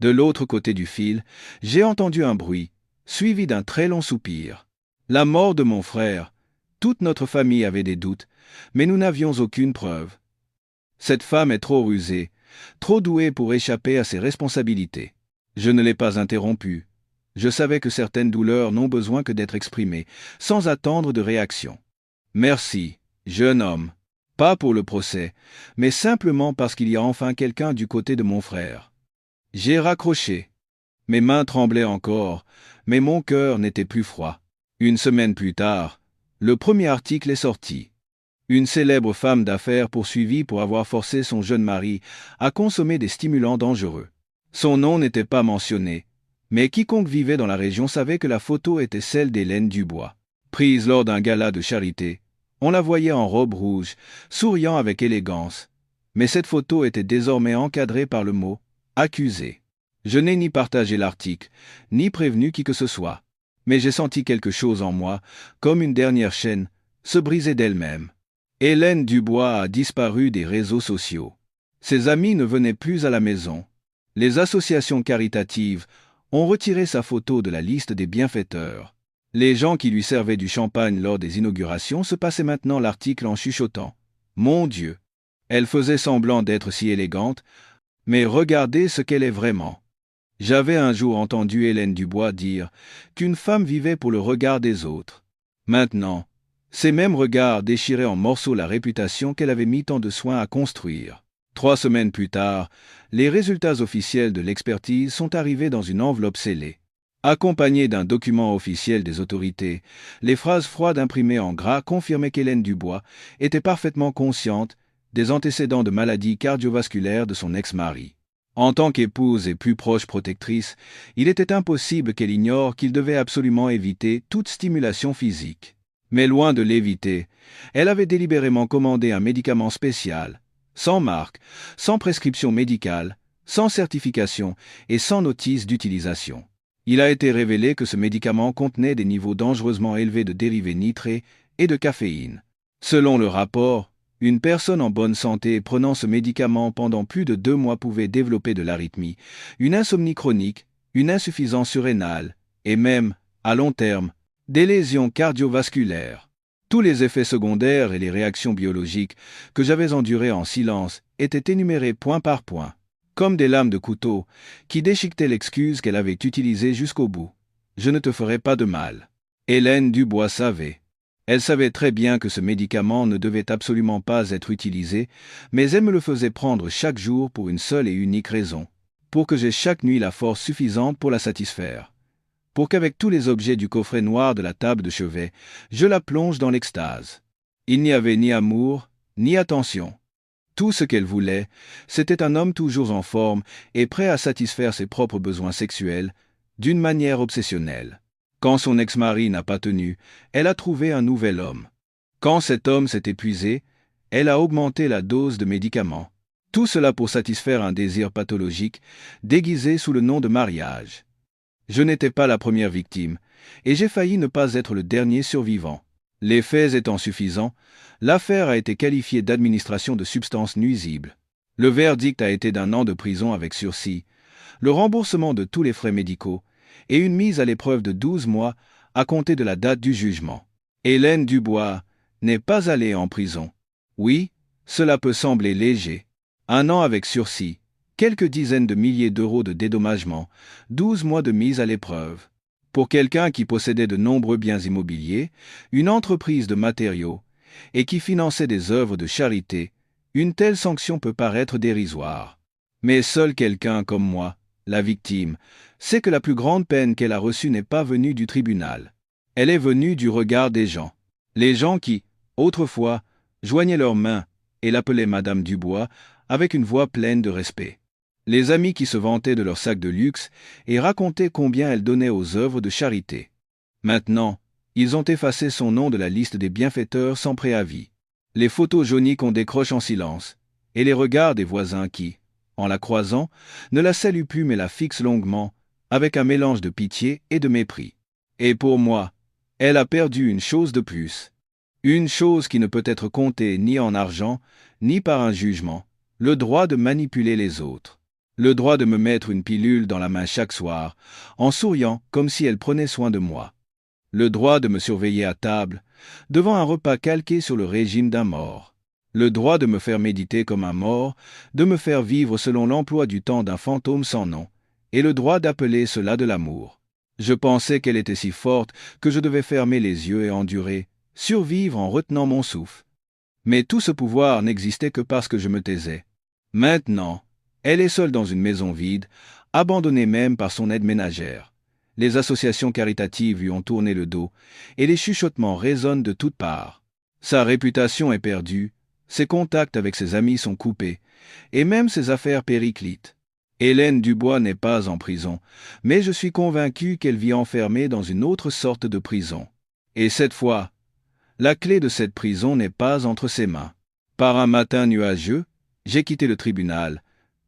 De l'autre côté du fil, j'ai entendu un bruit, suivi d'un très long soupir. La mort de mon frère. Toute notre famille avait des doutes, mais nous n'avions aucune preuve. Cette femme est trop rusée, trop douée pour échapper à ses responsabilités. Je ne l'ai pas interrompue. Je savais que certaines douleurs n'ont besoin que d'être exprimées, sans attendre de réaction. Merci, jeune homme. Pas pour le procès, mais simplement parce qu'il y a enfin quelqu'un du côté de mon frère. J'ai raccroché. Mes mains tremblaient encore, mais mon cœur n'était plus froid. 1 semaine plus tard, le premier article est sorti. Une célèbre femme d'affaires poursuivie pour avoir forcé son jeune mari à consommer des stimulants dangereux. Son nom n'était pas mentionné, mais quiconque vivait dans la région savait que la photo était celle d'Hélène Dubois. Prise lors d'un gala de charité, on la voyait en robe rouge, souriant avec élégance. Mais cette photo était désormais encadrée par le mot « accusé ». Je n'ai ni partagé l'article, ni prévenu qui que ce soit. Mais j'ai senti quelque chose en moi, comme une dernière chaîne, se briser d'elle-même. Hélène Dubois a disparu des réseaux sociaux. Ses amis ne venaient plus à la maison. Les associations caritatives ont retiré sa photo de la liste des bienfaiteurs. Les gens qui lui servaient du champagne lors des inaugurations se passaient maintenant l'article en chuchotant. Mon Dieu! Elle faisait semblant d'être si élégante, mais regardez ce qu'elle est vraiment. J'avais un jour entendu Hélène Dubois dire qu'une femme vivait pour le regard des autres. Maintenant, ces mêmes regards déchiraient en morceaux la réputation qu'elle avait mis tant de soin à construire. 3 semaines plus tard, les résultats officiels de l'expertise sont arrivés dans une enveloppe scellée. Accompagnés d'un document officiel des autorités, les phrases froides imprimées en gras confirmaient qu'Hélène Dubois était parfaitement consciente des antécédents de maladies cardiovasculaires de son ex-mari. En tant qu'épouse et plus proche protectrice, il était impossible qu'elle ignore qu'il devait absolument éviter toute stimulation physique. Mais loin de l'éviter, elle avait délibérément commandé un médicament spécial, sans marque, sans prescription médicale, sans certification et sans notice d'utilisation. Il a été révélé que ce médicament contenait des niveaux dangereusement élevés de dérivés nitrés et de caféine. Selon le rapport, une personne en bonne santé prenant ce médicament pendant plus de 2 mois pouvait développer de l'arythmie, une insomnie chronique, une insuffisance surrénale et même, à long terme, des lésions cardiovasculaires. Tous les effets secondaires et les réactions biologiques que j'avais endurées en silence étaient énumérés point par point, comme des lames de couteau qui déchiquetaient l'excuse qu'elle avait utilisée jusqu'au bout. Je ne te ferai pas de mal. Hélène Dubois savait. Elle savait très bien que ce médicament ne devait absolument pas être utilisé, mais elle me le faisait prendre chaque jour pour une seule et unique raison, pour que j'aie chaque nuit la force suffisante pour la satisfaire. Pour qu'avec tous les objets du coffret noir de la table de chevet, je la plonge dans l'extase. Il n'y avait ni amour, ni attention. Tout ce qu'elle voulait, c'était un homme toujours en forme et prêt à satisfaire ses propres besoins sexuels, d'une manière obsessionnelle. Quand son ex-mari n'a pas tenu, elle a trouvé un nouvel homme. Quand cet homme s'est épuisé, elle a augmenté la dose de médicaments. Tout cela pour satisfaire un désir pathologique, déguisé sous le nom de mariage. Je n'étais pas la première victime, et j'ai failli ne pas être le dernier survivant. Les faits étant suffisants, l'affaire a été qualifiée d'administration de substances nuisibles. Le verdict a été d'1 an de prison avec sursis, le remboursement de tous les frais médicaux, et une mise à l'épreuve de 12 mois à compter de la date du jugement. Hélène Dubois n'est pas allée en prison. Oui, cela peut sembler léger. 1 an avec sursis, quelques dizaines de milliers d'euros de dédommagement, 12 mois de mise à l'épreuve. Pour quelqu'un qui possédait de nombreux biens immobiliers, une entreprise de matériaux, et qui finançait des œuvres de charité, une telle sanction peut paraître dérisoire. Mais seul quelqu'un comme moi, la victime, sait que la plus grande peine qu'elle a reçue n'est pas venue du tribunal. Elle est venue du regard des gens. Les gens qui, autrefois, joignaient leurs mains et l'appelaient Madame Dubois avec une voix pleine de respect. Les amis qui se vantaient de leur sac de luxe et racontaient combien elle donnait aux œuvres de charité. Maintenant, ils ont effacé son nom de la liste des bienfaiteurs sans préavis. Les photos jaunies qu'on décroche en silence, et les regards des voisins qui, en la croisant, ne la saluent plus mais la fixent longuement, avec un mélange de pitié et de mépris. Et pour moi, elle a perdu une chose de plus. Une chose qui ne peut être comptée ni en argent, ni par un jugement, le droit de manipuler les autres. Le droit de me mettre une pilule dans la main chaque soir, en souriant comme si elle prenait soin de moi. Le droit de me surveiller à table, devant un repas calqué sur le régime d'un mort. Le droit de me faire méditer comme un mort, de me faire vivre selon l'emploi du temps d'un fantôme sans nom, et le droit d'appeler cela de l'amour. Je pensais qu'elle était si forte que je devais fermer les yeux et endurer, survivre en retenant mon souffle. Mais tout ce pouvoir n'existait que parce que je me taisais. Maintenant, elle est seule dans une maison vide, abandonnée même par son aide ménagère. Les associations caritatives lui ont tourné le dos, et les chuchotements résonnent de toutes parts. Sa réputation est perdue, ses contacts avec ses amis sont coupés, et même ses affaires périclitent. Hélène Dubois n'est pas en prison, mais je suis convaincu qu'elle vit enfermée dans une autre sorte de prison. Et cette fois, la clé de cette prison n'est pas entre ses mains. Par un matin nuageux, j'ai quitté le tribunal,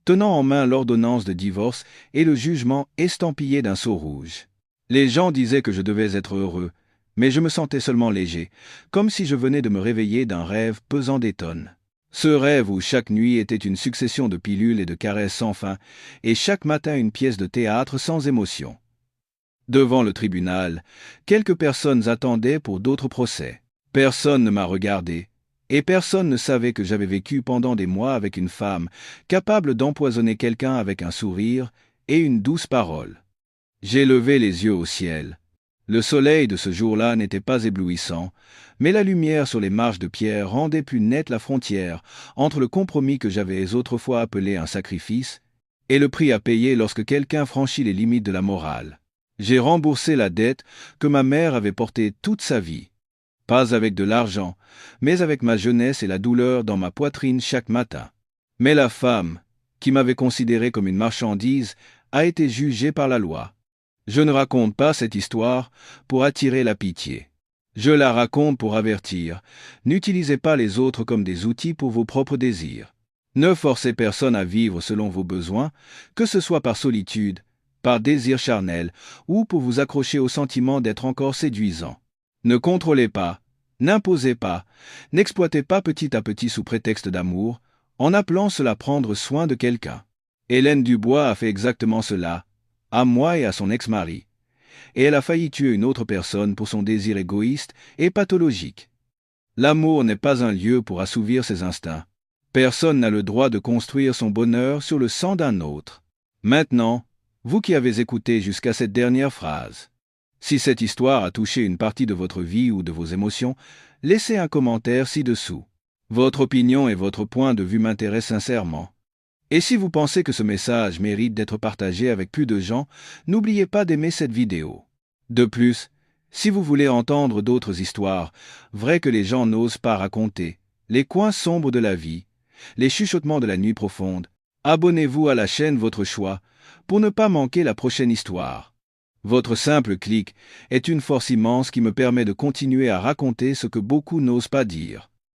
tenant en main l'ordonnance de divorce et le jugement estampillé d'un sceau rouge. Les gens disaient que je devais être heureux, mais je me sentais seulement léger, comme si je venais de me réveiller d'un rêve pesant des tonnes. Ce rêve où chaque nuit était une succession de pilules et de caresses sans fin, et chaque matin une pièce de théâtre sans émotion. Devant le tribunal, quelques personnes attendaient pour d'autres procès. Personne ne m'a regardé, et personne ne savait que j'avais vécu pendant des mois avec une femme, capable d'empoisonner quelqu'un avec un sourire et une douce parole. J'ai levé les yeux au ciel. Le soleil de ce jour-là n'était pas éblouissant, mais la lumière sur les marches de pierre rendait plus nette la frontière entre le compromis que j'avais autrefois appelé un sacrifice et le prix à payer lorsque quelqu'un franchit les limites de la morale. J'ai remboursé la dette que ma mère avait portée toute sa vie. Pas avec de l'argent, mais avec ma jeunesse et la douleur dans ma poitrine chaque matin. Mais la femme, qui m'avait considéré comme une marchandise, a été jugée par la loi. Je ne raconte pas cette histoire pour attirer la pitié. Je la raconte pour avertir. N'utilisez pas les autres comme des outils pour vos propres désirs. Ne forcez personne à vivre selon vos besoins, que ce soit par solitude, par désir charnel, ou pour vous accrocher au sentiment d'être encore séduisant. Ne contrôlez pas, n'imposez pas, n'exploitez pas petit à petit sous prétexte d'amour, en appelant cela prendre soin de quelqu'un. Hélène Dubois a fait exactement cela, à moi et à son ex-mari. Et elle a failli tuer une autre personne pour son désir égoïste et pathologique. L'amour n'est pas un lieu pour assouvir ses instincts. Personne n'a le droit de construire son bonheur sur le sang d'un autre. Maintenant, vous qui avez écouté jusqu'à cette dernière phrase, si cette histoire a touché une partie de votre vie ou de vos émotions, laissez un commentaire ci-dessous. Votre opinion et votre point de vue m'intéressent sincèrement. Et si vous pensez que ce message mérite d'être partagé avec plus de gens, n'oubliez pas d'aimer cette vidéo. De plus, si vous voulez entendre d'autres histoires, vraies que les gens n'osent pas raconter, les coins sombres de la vie, les chuchotements de la nuit profonde, abonnez-vous à la chaîne Votre Choix pour ne pas manquer la prochaine histoire. Votre simple clic est une force immense qui me permet de continuer à raconter ce que beaucoup n'osent pas dire.